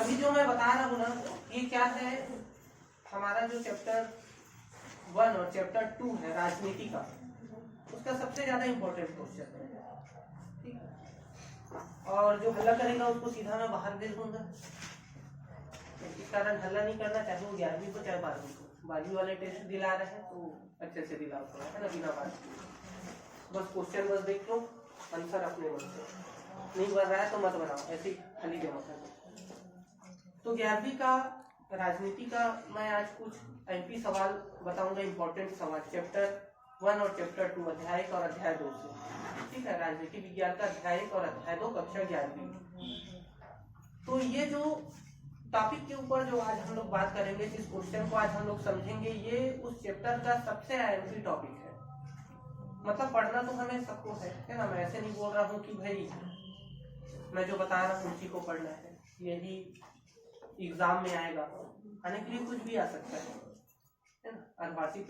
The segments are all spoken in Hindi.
अभी जो मैं बता रहा हूँ ना, ये क्या है, हमारा जो चैप्टर 1 और चैप्टर 2 है राजनीति का, उसका सबसे ज्यादा इम्पोर्टेंट क्वेश्चन है, ठीक है। और जो हल्ला करेगा उसको सीधा मैं बाहर भेज दूंगा, इस कारण हल्ला नहीं करना, चाहे वो 11वीं को चाहे 12वीं को। 12वीं वाले टेस्ट दिला रहे हैं तो अच्छे से दिलाओ थोड़ा, है ना, बिना बात बस क्वेश्चन बस देख लो, आंसर अपने मन से, नहीं बन रहा है तो मत बनाओ, ऐसे ही खाली जमा कर दो। तो 11वीं का राजनीति का मैं आज कुछ एमपी सवाल बताऊंगा, इंपॉर्टेंट सवाल चैप्टर 1 और चैप्टर 2 अध्याय 1 और अध्याय 2 से, ठीक है। राजनीति विज्ञान का अध्याय 1 और अध्याय 2 कक्षा 11वीं। तो ये जो टॉपिक के ऊपर जो आज हम लोग बात करेंगे, जिस क्वेश्चन को आज हम लोग समझेंगे, ये उस चैप्टर का सबसे आईएमपी टॉपिक है। मतलब पढ़ना तो हमें सबको है ना, मैं ऐसे नहीं बोल रहा हूँ कि भाई मैं जो बता रहा हूँ उसी को पढ़ना है, यही एग्जाम में आएगा, आने के लिए कुछ भी आ सकता है ना, अर्धवार्षिक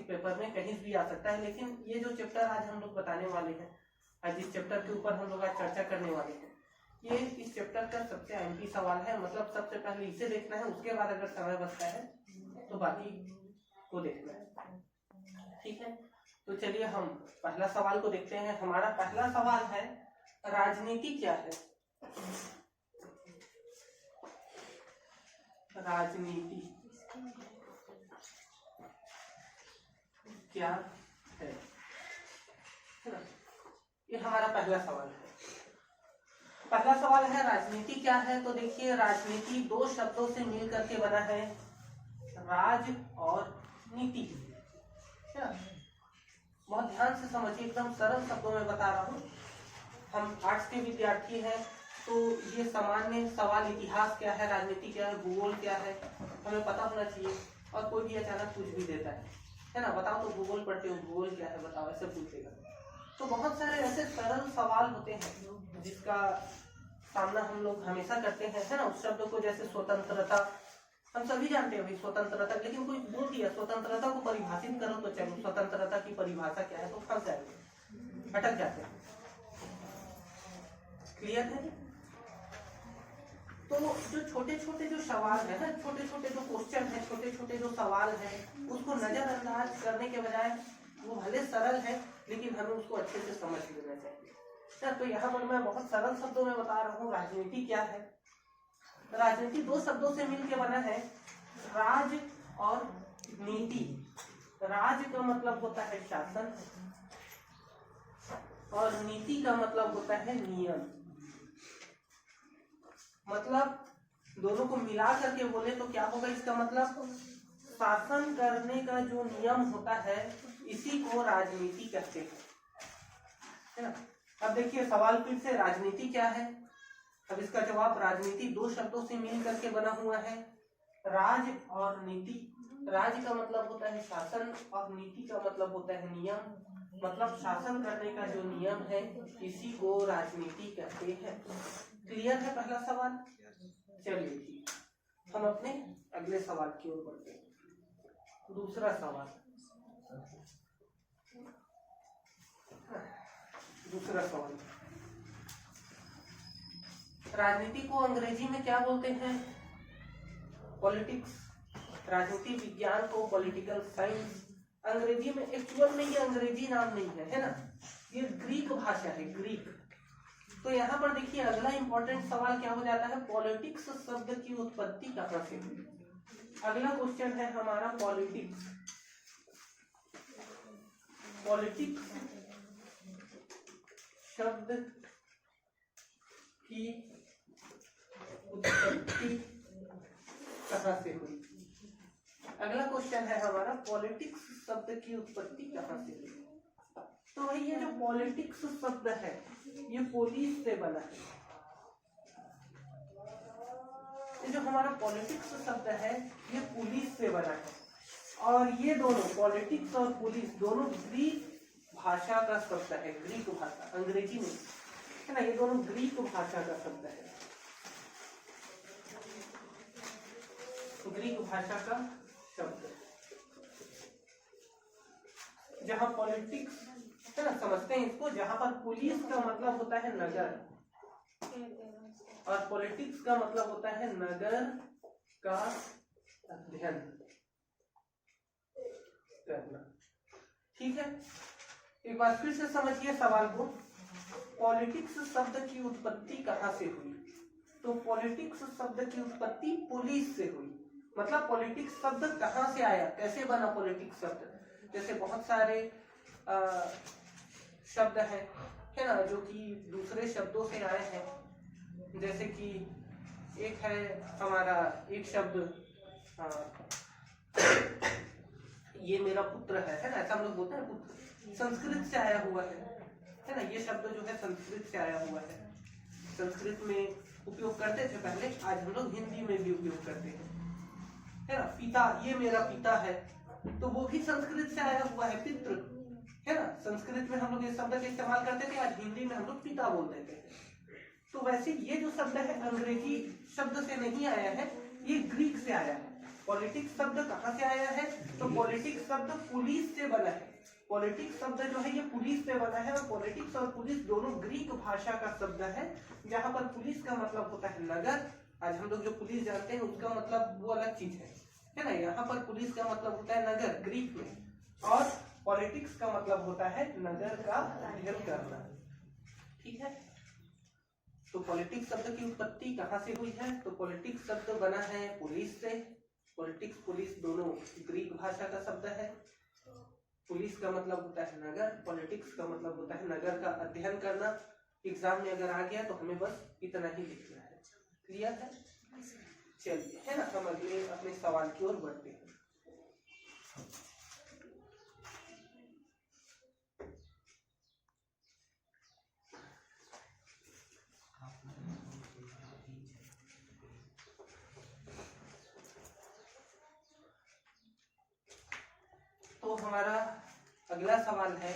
पेपर में कहीं भी आ सकता है। लेकिन ये जो चैप्टर आज हम लोग बताने वाले हैं, आज जिस चैप्टर के ऊपर हम लोग आज चर्चा करने वाले हैं, ये इस चैप्टर का सबसे एमपी सवाल है। मतलब सबसे पहले इसे देखना है, उसके बाद अगर समय बचता है तो बाकी को देखना है, ठीक है। तो चलिए हम पहला सवाल को देखते हैं। हमारा पहला सवाल है, राजनीति क्या है? राजनीति क्या है, ये हमारा पहला सवाल है। पहला सवाल है राजनीति क्या है। तो देखिए, राजनीति दो शब्दों से मिल करके बना है, राज और नीति, क्या? बहुत ध्यान से समझिए, एकदम सरल शब्दों में बता रहा हूँ। हम आर्ट्स के विद्यार्थी हैं तो ये सामान्य सवाल, इतिहास क्या है, राजनीति क्या है, भूगोल क्या है, हमें पता होना चाहिए। और कोई भी अचानक कुछ भी देता है ना, बताओ तो भूगोल पढ़ते हो, भूगोल क्या है बताओ, ऐसे पूछेगा। तो बहुत सारे ऐसे सरल सवाल होते हैं जिसका सामना हम लोग हमेशा करते हैं, है ना। उस शब्द को जैसे स्वतंत्रता, हम सभी जानते हैं भाई स्वतंत्रता, लेकिन कोई बोल दिया स्वतंत्रता को परिभाषित करो तो चलो, स्वतंत्रता की परिभाषा क्या है, तो फंस जाएंगे, भटक जाते हैं। क्लियर है? तो जो छोटे छोटे जो सवाल है, छोटे छोटे जो क्वेश्चन है, छोटे छोटे जो सवाल है, उसको नजरअंदाज करने के बजाय, वो भले सरल है लेकिन हमें उसको अच्छे से समझ लेना चाहिए। तो यहाँ पर मैं बहुत सरल शब्दों में बता रहा हूँ, राजनीति क्या है। राजनीति दो शब्दों से मिलकर बना है, राज और नीति। राज का मतलब होता है शासन और नीति का मतलब होता है नियम। मतलब दोनों को मिला करके बोले तो क्या होगा, इसका मतलब शासन करने का जो नियम होता है, इसी को राजनीति कहते हैं, है ना। अब देखिए सवाल फिर से, राजनीति क्या है। अब इसका जवाब, राजनीति दो शब्दों से मिल करके बना हुआ है, राज और नीति। राज का मतलब होता है शासन और नीति का मतलब होता है नियम। मतलब शासन करने का जो नियम है, इसी को राजनीति कहते हैं। क्लियर है पहला सवाल? चलिए ठीक, हम अपने अगले सवाल की ओर बढ़ते हैं। दूसरा सवाल, राजनीति को अंग्रेजी में क्या बोलते हैं? पॉलिटिक्स। राजनीति विज्ञान को पॉलिटिकल साइंस। अंग्रेजी में, एक्चुअल में ये अंग्रेजी नाम नहीं है ना, ये ग्रीक भाषा है, ग्रीक। तो यहाँ पर देखिए अगला इंपॉर्टेंट सवाल क्या हो जाता है, पॉलिटिक्स शब्द की उत्पत्ति कहाँ से हुई। अगला क्वेश्चन है हमारा, पॉलिटिक्स। पॉलिटिक्स शब्द की उत्पत्ति कहाँ से हुई। अगला क्वेश्चन है हमारा, पॉलिटिक्स शब्द की उत्पत्ति कहाँ से हुई। तो भाई ये जो पॉलिटिक्स शब्द है, ये पुलिस से बना है। ये जो हमारा पॉलिटिक्स शब्द है, ये पुलिस से बना है। और ये दोनों, पॉलिटिक्स और पुलिस, दोनों ग्रीक भाषा का शब्द है, ग्रीक भाषा, अंग्रेजी नहीं, है ना। ये दोनों ग्रीक भाषा का शब्द है, ग्रीक भाषा का शब्द। जहां पॉलिटिक्स, है ना, समझते हैं इसको, जहां पर पुलिस का मतलब होता है नगर, और पॉलिटिक्स का मतलब होता है नगर का अध्ययन करना। ठीक है, एक बार फिर से समझिए सवाल को। पॉलिटिक्स शब्द की उत्पत्ति कहाँ से हुई? तो पॉलिटिक्स शब्द की उत्पत्ति पुलिस से हुई। मतलब पॉलिटिक्स शब्द कहाँ से आया, कैसे बना पॉलिटिक्स शब्द? जैसे बहुत सारे शब्द है ना, जो कि दूसरे शब्दों से आए हैं। जैसे कि एक है हमारा एक शब्द ये मेरा पुत्र है ना, ऐसा हम लोग बोलते हैं पुत्र, संस्कृत से आया हुआ है ना। ये शब्द जो है संस्कृत से आया हुआ है, संस्कृत में उपयोग करते थे पहले, आज हम लोग हिंदी में भी उपयोग करते हैं, है ना। पिता, ये मेरा पिता है, तो वो भी संस्कृत से आया हुआ है, पितृ, है ना। संस्कृत में हम लोग इस शब्द का इस्तेमाल करते थे, आज हिंदी में हम लोग पिता बोल देते हैं। तो वैसे ये जो शब्द है अंग्रेजी शब्द से नहीं आया है, ये ग्रीक से आया है। पॉलिटिक्स शब्द कहाँ से आया है? तो पॉलिटिक्स शब्द पुलिस से बना है। पॉलिटिक्स शब्द जो है ये पुलिस से बना है, और पॉलिटिक्स और पुलिस दोनों ग्रीक भाषा का शब्द है, जहाँ पर पुलिस का मतलब होता है नगर। आज हम लोग जो पुलिस जानते हैं उसका मतलब वो अलग चीज है ना। यहाँ पर पुलिस का मतलब होता है नगर ग्रीक में, और पॉलिटिक्स का मतलब होता है नगर का अध्ययन करना। ठीक है, तो पॉलिटिक्स शब्द की उत्पत्ति कहाँ से हुई है? तो पॉलिटिक्स शब्द बना है पुलिस से। पॉलिटिक्स पुलिस दोनों ग्रीक भाषा का शब्द है। पुलिस का मतलब होता है नगर, पॉलिटिक्स का मतलब होता है नगर का अध्ययन करना। एग्जाम में अगर आ गया तो हमें बस इतना ही लिखना है। क्लियर है? चलिए, है ना, हम अगले अपने सवाल की ओर बढ़ते हैं। तो हमारा अगला सवाल है,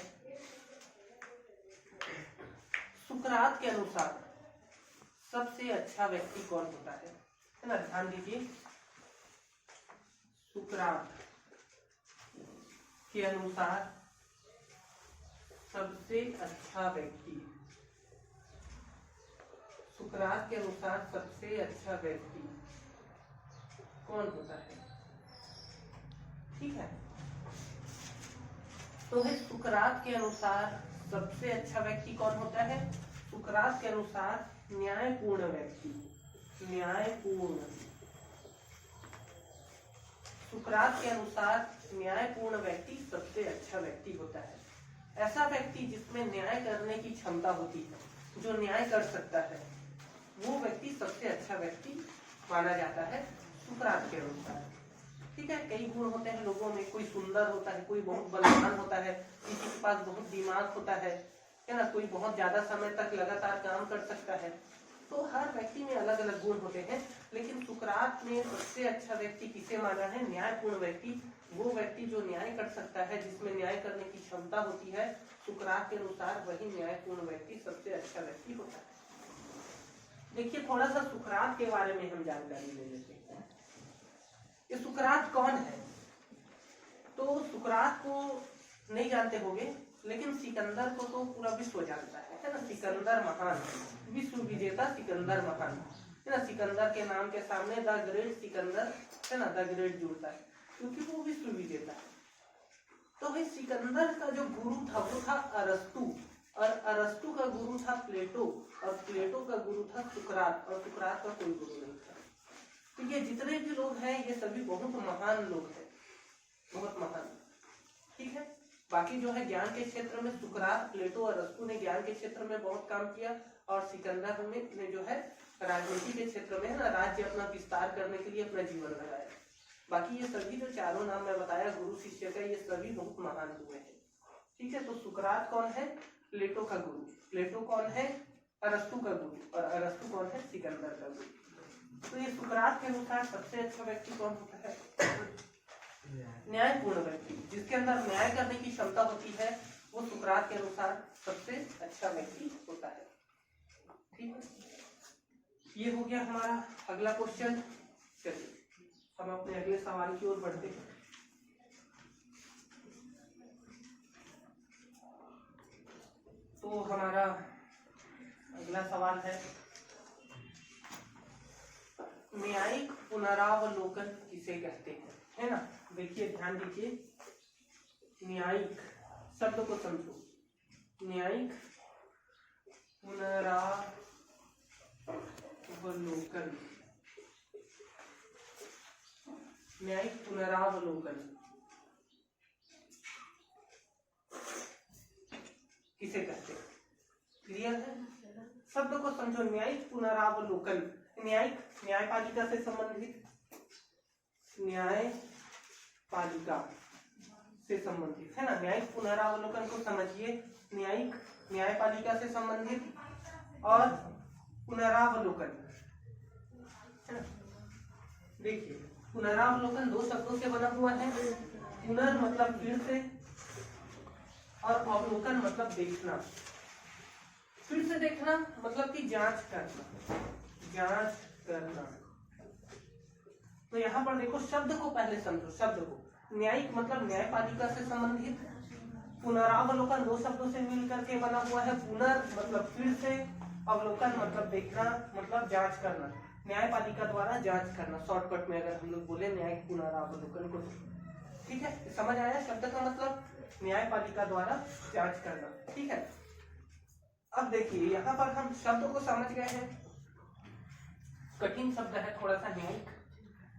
सुकरात के अनुसार सबसे अच्छा व्यक्ति कौन होता है ना। ध्यान दीजिए, सुकरात के अनुसार सबसे अच्छा व्यक्ति, सुकरात के अनुसार सबसे अच्छा व्यक्ति कौन होता है? ठीक है, तो है सुकरात के अनुसार सबसे अच्छा व्यक्ति कौन होता है? सुकरात के अनुसार न्यायपूर्ण व्यक्ति, न्यायपूर्ण, सुकरात के अनुसार न्यायपूर्ण व्यक्ति सबसे अच्छा व्यक्ति होता है। ऐसा व्यक्ति जिसमें न्याय करने की क्षमता होती है, जो न्याय कर सकता है, वो व्यक्ति सबसे अच्छा व्यक्ति माना जाता है सुकरात के अनुसार। ठीक है, कई गुण होते हैं लोगों में, कोई सुंदर होता है, कोई बहुत बलवान होता है, किसी के पास बहुत दिमाग होता है ना, कोई बहुत ज्यादा समय तक लगातार काम कर सकता है। तो हर व्यक्ति में अलग अलग गुण होते हैं, लेकिन सुकरात ने सबसे अच्छा व्यक्ति किसे माना है? न्यायपूर्ण व्यक्ति। वो व्यक्ति जो न्याय कर सकता है, जिसमें न्याय करने की क्षमता होती है, सुकरात के अनुसार वही न्यायपूर्ण व्यक्ति सबसे अच्छा व्यक्ति होता है। देखिए, थोड़ा सा सुकरात के बारे में हम जानकारी ले लेते हैं। ये सुकरात कौन है? तो सुकरात को नहीं जानते होंगे, लेकिन सिकंदर को तो पूरा विश्व जानता है ना। सिकंदर महान, विश्व विजेता सिकंदर महान, है ना। सिकंदर के नाम के सामने द ग्रेट सिकंदर, है ना, द ग्रेट जुड़ता है, क्योंकि वो विश्व विजेता है। तो भाई सिकंदर का जो गुरु था वो था अरस्तु, और अरस्तु का गुरु था प्लेटो, और प्लेटो का गुरु था सुकरात, और सुकरात का कोई गुरु नहीं था। तो ये जितने भी लोग हैं ये सभी बहुत महान लोग हैं, बहुत महान। ठीक है, बाकी जो है ज्ञान के क्षेत्र में सुकरात, प्लेटो और अरस्तु ने ज्ञान के क्षेत्र में बहुत काम किया, और सिकंदर ने जो है राजनीति के क्षेत्र में, है ना, राज्य अपना विस्तार करने के लिए अपना जीवन लगाया। बाकी ये सभी जो चारों नाम मैं बताया गुरु शिष्य का, ये सभी बहुत महान हुए हैं। ठीक है, तो सुकरात कौन है? प्लेटो का गुरु। प्लेटो कौन है? अरस्तु का गुरु। और अरस्तु कौन है? सिकंदर का गुरु। तो ये सुकरात के अनुसार सबसे अच्छा व्यक्ति कौन होता है? न्यायपूर्ण व्यक्ति, जिसके अंदर न्याय करने की क्षमता होती है, वो सुकरात के अनुसार सबसे अच्छा व्यक्ति होता है। ठीक है, ये हो गया हमारा अगला क्वेश्चन। चलिए हम अपने अगले सवाल की ओर बढ़ते हैं। तो हमारा अगला सवाल है, न्यायिक पुनरावलोकन किसे कहते हैं, है ना। देखिए ध्यान दीजिए, न्यायिक शब्द को समझो। न्यायिक पुनरावलोकन, न्यायिक पुनरावलोकन किसे कहते हैं, क्लियर है। शब्द को समझो, न्यायिक पुनरावलोकन। न्यायिक न्यायपालिका से संबंधित, न्यायपालिका से संबंधित, है ना। न्यायिक पुनरावलोकन को समझिए, न्यायिक न्यायपालिका से संबंधित और पुनरावलोकन, है ना। देखिए पुनरावलोकन दो शब्दों से बना हुआ है। पुनर् मतलब फिर से, और अवलोकन मतलब देखना। फिर से देखना मतलब कि जांच करना, जांच करना। तो यहाँ पर देखो शब्द को पहले समझो, शब्द को। न्यायिक मतलब न्यायपालिका से संबंधित, पुनरावलोकन दो शब्दों से मिलकर के बना हुआ है। पुनर् मतलब फिर से, अवलोकन मतलब देखना, मतलब जांच करना, न्यायपालिका द्वारा जांच करना। शॉर्टकट में अगर हम लोग बोले न्यायिक पुनरावलोकन को, ठीक है, समझ आया। शब्द का मतलब न्यायपालिका द्वारा जांच करना, ठीक है। अब देखिए यहाँ पर हम शब्द को समझ गए हैं। कठिन शब्द है थोड़ा सा न्यायिक,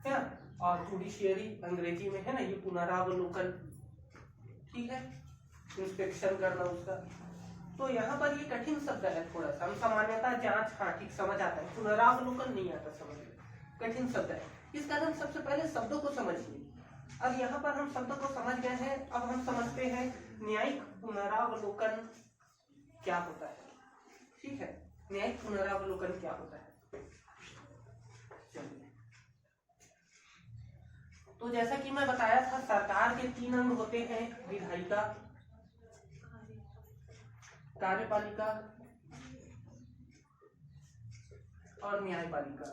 है ना, और जुडिशियरी अंग्रेजी में है ना, ये पुनरावलोकन, ठीक है, इंस्पेक्शन करना उसका। तो यहाँ पर ये कठिन शब्द है थोड़ा सा। हम सामान्यतः जांच, हाँ ठीक समझ आता है, पुनरावलोकन नहीं आता समझ में, कठिन शब्द है। इस कारण सबसे पहले शब्दों को समझिए। अब यहाँ पर हम शब्दों को समझ गए हैं, अब हम समझते हैं न्यायिक पुनरावलोकन क्या होता है, ठीक है। न्यायिक पुनरावलोकन क्या होता है, चलिए। तो जैसा कि मैं बताया था, सरकार के 3 अंग होते हैं, विधायिका, कार्यपालिका और न्यायपालिका।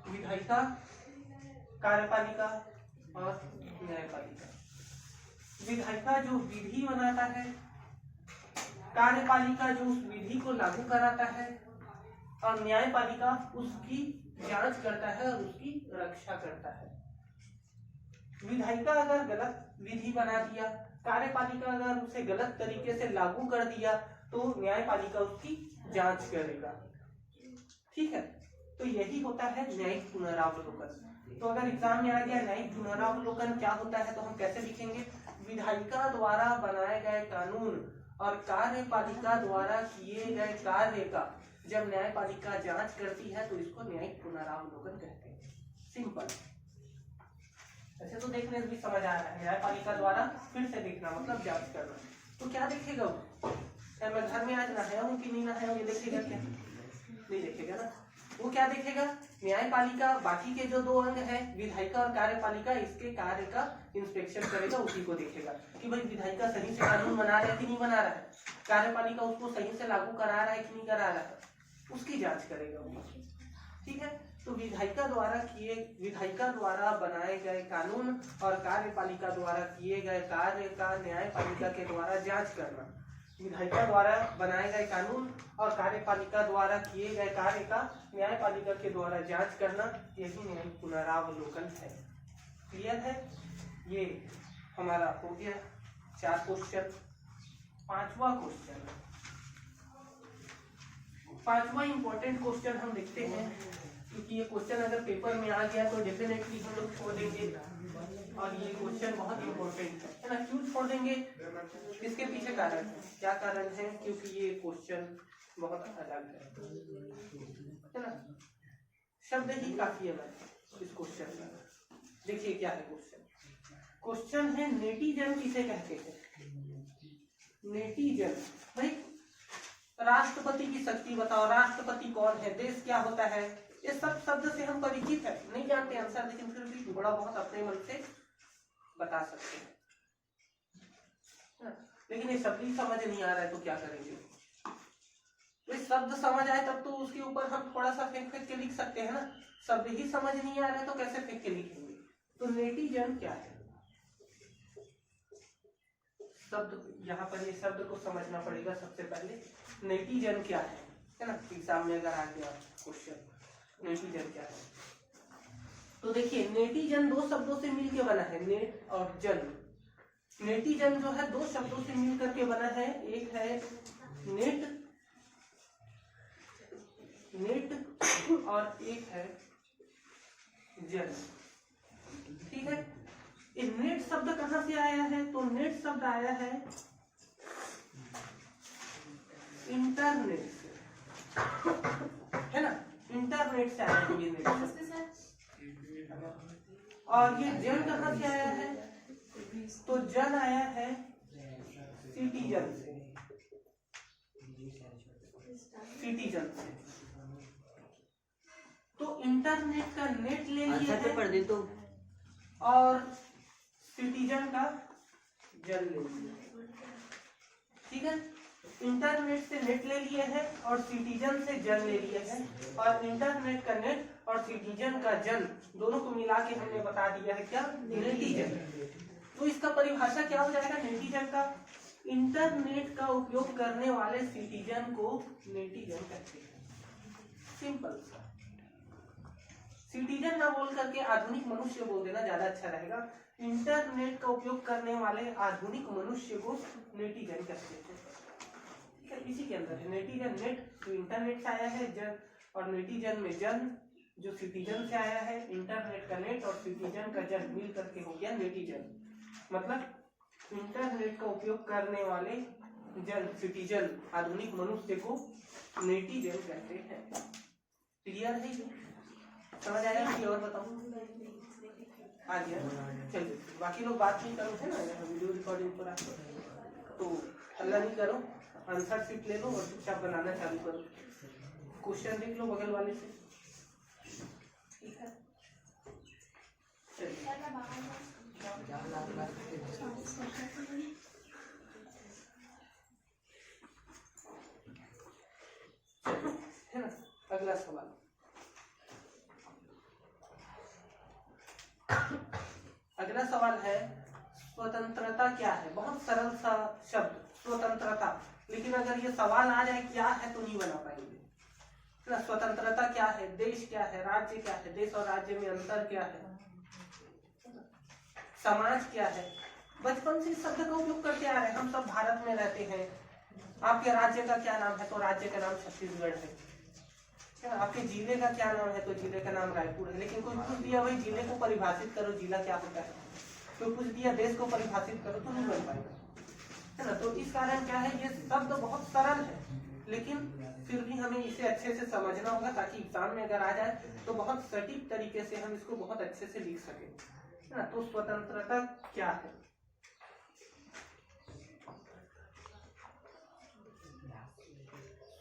विधायिका, कार्यपालिका और न्यायपालिका। विधायिका जो विधि बनाता है, कार्यपालिका जो उस विधि को लागू कराता है, और न्यायपालिका उसकी जांच करता है और उसकी रक्षा करता है। विधायिका अगर गलत विधि बना दिया, कार्यपालिका अगर उसे गलत तरीके से लागू कर दिया, तो न्यायपालिका उसकी जांच करेगा, ठीक है। तो यही होता है न्यायिक पुनरावलोकन। तो अगर एग्जाम में आ गया न्यायिक पुनरावलोकन क्या होता है, तो हम कैसे लिखेंगे, विधायिका द्वारा बनाए गए कानून और कार्यपालिका द्वारा किए गए कार्य का जब न्यायपालिका जांच करती है तो इसको न्यायिक पुनरावलोकन कहते हैं। सिंपल। ऐसे तो देखने से भी समझ आ रहा है, न्यायपालिका द्वारा फिर से देखना मतलब जांच करना। तो क्या देखेगा वो, मैं घर में आज नहाया हूँ कि नहीं नहाया हूँ, ये देखेगा क्या, नहीं देखेगा ना। वो क्या देखेगा, न्यायपालिका बाकी के जो 2 अंग हैं, विधायिका और कार्यपालिका, इसके कार्य का इंस्पेक्शन करेगा, उसी को देखेगा कि भाई विधायिका सही से कानून बना रहा है कि नहीं बना रहा है, कार्यपालिका उसको सही से लागू करा रहा है कि नहीं करा रहा है, उसकी जांच करेगा वो, ठीक है। तो विधायिका द्वारा बनाए गए कानून और कार्यपालिका द्वारा किए गए कार्य का न्यायपालिका के द्वारा जांच करना। विधायिका द्वारा बनाए गए कानून और कार्यपालिका द्वारा किए गए कार्य का न्यायपालिका के द्वारा जांच करना, यही न्यायिक पुनरावलोकन है। क्लियर है। ये हमारा हो गया 4 क्वेश्चन। 5वां क्वेश्चन, 5वां इंपॉर्टेंट क्वेश्चन हम देखते हैं, क्योंकि ये क्वेश्चन अगर पेपर में आ गया तो डेफिनेटली हम लोग छोड़ देंगे, और ये क्वेश्चन बहुत इंपॉर्टेंट है ना। क्यों छोड़ देंगे, इसके पीछे कारण है। क्या कारण है, क्योंकि ये क्वेश्चन बहुत अलग है ना। शब्द ही काफी अलग है इस क्वेश्चन का। देखिए क्या है क्वेश्चन, क्वेश्चन है नेटिजन किसे कहते हैं। नेटिजन, भाई राष्ट्रपति की शक्ति बताओ, राष्ट्रपति कौन है, देश क्या होता है, ये सब शब्द से हम परिचित है, नहीं जानते आंसर, लेकिन फिर भी थोड़ा बहुत अपने मन से बता सकते हैं। लेकिन ये शब्द ही समझ नहीं आ रहा है तो क्या करेंगे। तो इस शब्द समझ आए तब तो उसके ऊपर हम थोड़ा सा फेंक फेंक के लिख सकते हैं ना। शब्द ही समझ नहीं आ रहा है तो कैसे फेंक के लिखेंगे। तो नेटिजन क्या है, शब्द यहाँ पर ये शब्द को समझना पड़ेगा सबसे पहले। नेटिजन क्या है, है ना। एग्जाम में अगर आ गया क्वेश्चन नेटिजन क्या है, तो देखिए नेटिजन दो शब्दों से मिलकर बना है, नेट और जन। नेटिजन जो है दो शब्दों से मिल करके बना है, एक है नेट और एक है जन, ठीक है। नेट शब्द कहां से आया है, तो नेट शब्द आया है इंटरनेट से, है ना, इंटरनेट से आया है ये नेट। और ये जन कहां से आया है, तो जन आया है सिटीजन से, सिटीजन से। तो इंटरनेट का नेट ले लिया है तो, और सिटीजन का जन ले लिया, ठीक है। इंटरनेट से नेट ले लिए हैं और सिटीजन से जन ले लिए हैं, और इंटरनेट का नेट और सिटीजन का जन दोनों को मिला के हमने बता दिया है क्या, नेटिजन। तो इसका परिभाषा क्या हो जाएगा नेटिजन का, इंटरनेट का उपयोग करने वाले सिटीजन को नेटिजन कहते हैं। सिंपल सा, सिटीजन ना बोल करके आधुनिक मनुष्य बोल देना ज्यादा अच्छा रहेगा। इंटरनेट का उपयोग करने वाले आधुनिक मनुष्य को नेटिजन कहते हैं। इसी के अंदर है नेटिजन, नेट जो इंटरनेट से आया है, जन, और नेटिजन में जन जो सिटीजन से आया है। इंटरनेट का नेट और सिटीजन का जन मिल करके हो गया नेटिजन। मतलब इंटरनेट का उपयोग करने वाले जन, सिटीजन, आधुनिक मनुष्य को नेटिजन कहते हैं। क्लियर है, समझ आया कि और बताऊं, आ गया। चलिए बाकी लोग बात नहीं करो, है ना, वीडियो रिकॉर्डिंग पूरा, तो हल्ला नहीं करो, आंसर शीट ले लो और चुपचाप बनाना चालू करो। क्वेश्चन देख लो बगल वाले से, ठीक है। है ना, अगला सवाल। अगला सवाल है स्वतंत्रता क्या है। बहुत सरल सा शब्द स्वतंत्रता, लेकिन अगर ये सवाल आ जाए क्या है तो नहीं बना पाएंगे ना। स्वतंत्रता क्या है, देश क्या है, राज्य क्या है, देश और राज्य में अंतर क्या है, समाज क्या है। बचपन से इस शब्द का उपयोग करते आ रहे हैं, हम सब भारत में रहते हैं। आपके राज्य का क्या नाम है, तो राज्य का नाम छत्तीसगढ़ है। आपके जिले का क्या नाम है, तो जिले का नाम रायपुर है। लेकिन कोई पूछ दिया भाई जिले को परिभाषित करो, जिला क्या होता है, कोई पूछ दिया देश को परिभाषित करो, तो नहीं बन पाएगा, है ना। तो इस कारण क्या है, ये शब्द बहुत सरल है, लेकिन फिर भी हमें इसे अच्छे से समझना होगा, ताकि एग्जाम में अगर आ जाए तो बहुत सटीक तरीके से हम इसको बहुत अच्छे से लिख सके, है ना। तो स्वतंत्रता क्या है,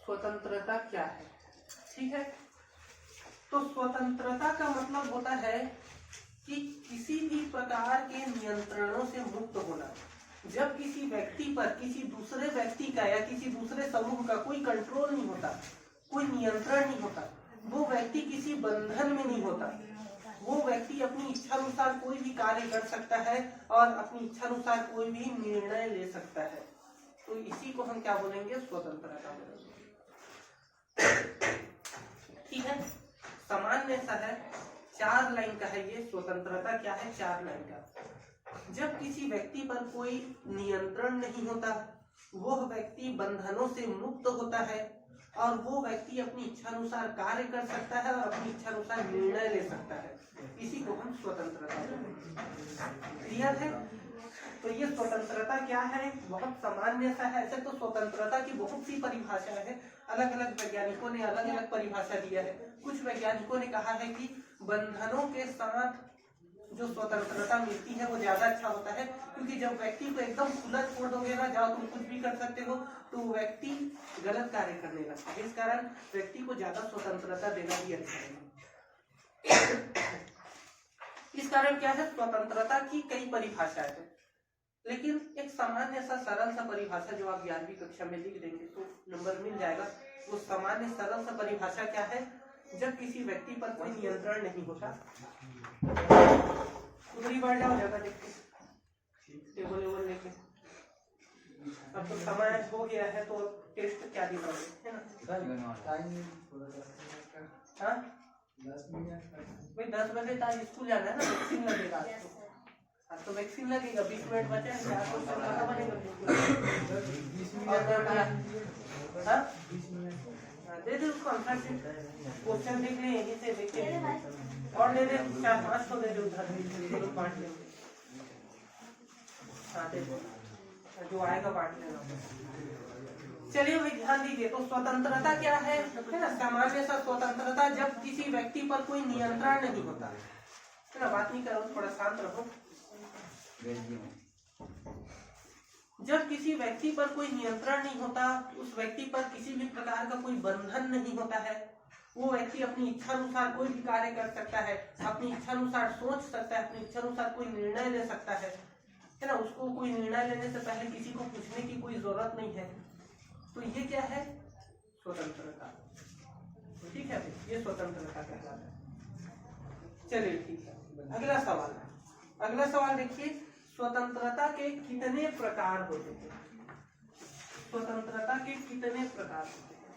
स्वतंत्रता क्या है, ठीक है। तो स्वतंत्रता का मतलब होता है कि किसी भी प्रकार के नियंत्रणों से मुक्त होना। जब किसी व्यक्ति पर किसी दूसरे व्यक्ति का या किसी दूसरे समूह का कोई कंट्रोल नहीं होता, कोई नियंत्रण नहीं होता, वो व्यक्ति किसी बंधन में नहीं होता, वो व्यक्ति अपनी इच्छा अनुसार कोई भी कार्य कर सकता है और अपनी इच्छा अनुसार कोई भी निर्णय ले सकता है। तो इसी को हम क्या बोलेंगे, स्वतंत्रता बोलेंगे, ठीक है। सामान्य सा है, 4 लाइन का है ये। स्वतंत्रता क्या है, 4 लाइन का। जब किसी व्यक्ति पर कोई नियंत्रण नहीं होता, वह व्यक्ति बंधनों से मुक्त होता है और वो व्यक्ति अपनी इच्छा अनुसार कार्य कर सकता है और अपनी इच्छा अनुसार निर्णय ले सकता है। इसी को हम स्वतंत्रता बोलते हैं। क्लियर है। तो ये स्वतंत्रता क्या है, बहुत सामान्य सा है। ऐसे तो स्वतंत्रता की बहुत सी परिभाषाएं हैं, अलग अलग वैज्ञानिकों ने अलग अलग परिभाषा दिया है। कुछ वैज्ञानिकों ने कहा है कि बंधनों के साथ जो स्वतंत्रता मिलती है वो ज्यादा अच्छा होता है, क्योंकि जब व्यक्ति को एकदम खुला छोड़ दोगे ना, जाओ तुम कुछ भी कर सकते हो, तो व्यक्ति गलत कार्य करने लगता है। इस कारण व्यक्ति को ज्यादा स्वतंत्रता देना ही अच्छा है। इस कारण क्या है, स्वतंत्रता की कई परिभाषाएं हैं, लेकिन एक सामान्य सा सरल सा परिभाषा जो आप 11वीं कक्षा में लिख देंगे तो नंबर मिल जाएगा। वो सामान्य सरल सा परिभाषा क्या है, जब किसी व्यक्ति पर कोई नियंत्रण नहीं होता। उधर ही बैठ जाओ, जगह देख के टेबल लेके, अब तो समय हो गया है तो टेस्ट क्या दिखाओगे, है ना? हाँ भाई 10 बजे तक स्कूल जाना है ना, वैक्सीन लगेगा आपको। अब तो वैक्सीन लगेगा, 20 मिनट बचे हैं, क्या कुछ करना बनेगा। दे दे उसको क्वेश्चन देख ले, यहीं से देख ले और ले ले 4-5 तो दे दे उधर बांट ले। हाँ दे दो, जो आएगा बांट लेना। चलिए भाई ध्यान दीजिए, तो स्वतंत्रता क्या है ना? सामान्य सा स्वतंत्रता जब किसी व्यक्ति पर कोई नियंत्रण नहीं होता है ना। बात नहीं करो, थोड़ा शांत रहो। जब किसी व्यक्ति पर कोई नियंत्रण नहीं होता, उस व्यक्ति पर किसी भी प्रकार का कोई बंधन नहीं होता है, वो व्यक्ति अपनी इच्छा अनुसार कोई भी कार्य कर सकता है, अपनी इच्छा अनुसार सोच सकता है, अपनी इच्छा अनुसार कोई निर्णय ले सकता है ना। उसको कोई निर्णय लेने से पहले किसी को पूछने की कोई जरूरत नहीं है। तो ये क्या है? स्वतंत्रता। ठीक है, ये स्वतंत्रता कहलाता है। चलिए ठीक है, अगला सवाल। अगला सवाल देखिए, स्वतंत्रता के कितने प्रकार होते हैं? स्वतंत्रता के कितने प्रकार होते हैं?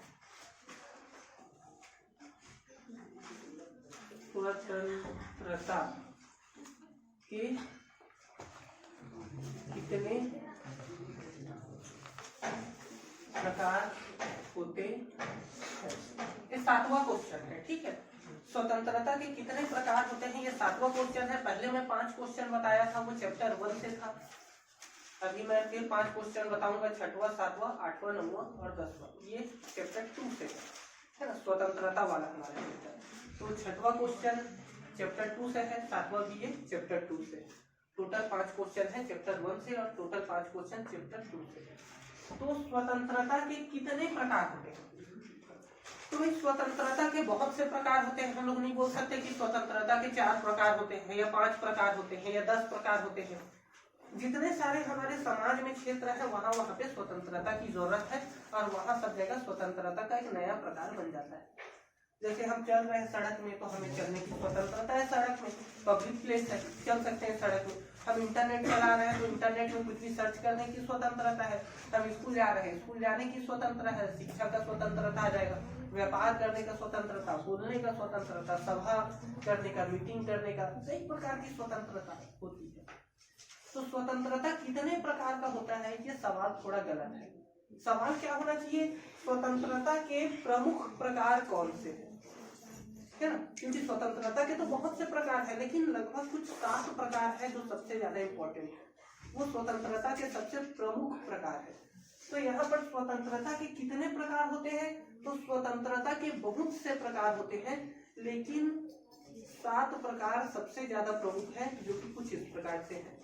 स्वतंत्रता के कितने प्रकार होते हैं? ये 7वां क्वेश्चन है। ठीक है, स्वतंत्रता के कितने प्रकार होते हैं, ये 7वां क्वेश्चन है। पहले मैं 5 क्वेश्चन बताया था, वो चैप्टर 1 से था। अभी मैं फिर 5 क्वेश्चन बताऊंगा, 6वां, 7वां, 8वां, 9वां और 10वां। ये चैप्टर 2 से है ना, स्वतंत्रता वाला हमारा चैप्टर। तो 6वां क्वेश्चन चैप्टर 2 से है, 7वां भी ये चैप्टर 2 से। टोटल 5 क्वेश्चन है चैप्टर 1 से और टोटल 5 क्वेश्चन चैप्टर 2 से। तो स्वतंत्रता के कितने प्रकार होते हैं? तो इस स्वतंत्रता के बहुत से प्रकार होते हैं। हम लोग नहीं बोल सकते कि स्वतंत्रता के 4 प्रकार होते हैं या 5 प्रकार होते हैं या 10 प्रकार होते हैं। जितने सारे हमारे समाज में क्षेत्र है, वहाँ वहाँ पे स्वतंत्रता की जरूरत है और वहाँ सब जगह स्वतंत्रता का एक नया प्रकार बन जाता है। जैसे हम चल रहे हैं सड़क में, तो हमें चलने की स्वतंत्रता है। सड़क में पब्लिक प्लेस है, चल सकते हैं सड़क में। हम इंटरनेट चला रहे हैं तो इंटरनेट में कुछ भी सर्च करने की स्वतंत्रता है। हम स्कूल जा रहे हैं, स्कूल जाने की स्वतंत्रता है, शिक्षा का स्वतंत्रता आ जाएगा। व्यापार करने का स्वतंत्रता, बोलने का स्वतंत्रता, सभा करने का, मीटिंग करने का, कई प्रकार की स्वतंत्रता होती है। तो स्वतंत्रता कितने प्रकार का होता है, ये सवाल थोड़ा गलत है। सवाल क्या होना चाहिए, स्वतंत्रता के प्रमुख प्रकार कौन से हैं, है ना? क्योंकि स्वतंत्रता के तो बहुत से प्रकार है, लेकिन लगभग कुछ 7 प्रकार है जो सबसे ज्यादा इम्पोर्टेंट है। वो स्वतंत्रता के सबसे प्रमुख प्रकार है। तो यहाँ पर स्वतंत्रता के कितने प्रकार होते हैं, तो स्वतंत्रता के बहुत से प्रकार होते हैं, लेकिन 7 प्रकार सबसे ज्यादा प्रमुख है, जो कि कुछ इस प्रकार से है।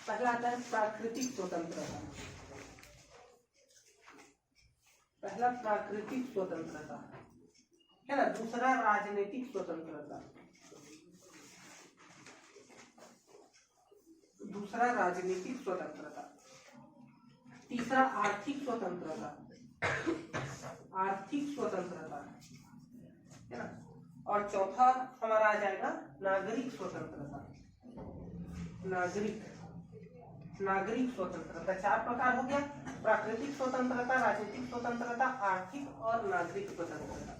पहला आता है प्राकृतिक स्वतंत्रता। पहला प्राकृतिक स्वतंत्रता है ना। दूसरा राजनीतिक स्वतंत्रता, दूसरा राजनीतिक स्वतंत्रता। तीसरा आर्थिक स्वतंत्रता, आर्थिक स्वतंत्रता है ना। और चौथा हमारा आ जाएगा नागरिक स्वतंत्रता। नागरिक स्वतंत्रता। 4 प्रकार हो गया, प्राकृतिक स्वतंत्रता, राजनीतिक स्वतंत्रता, आर्थिक और नागरिक स्वतंत्रता।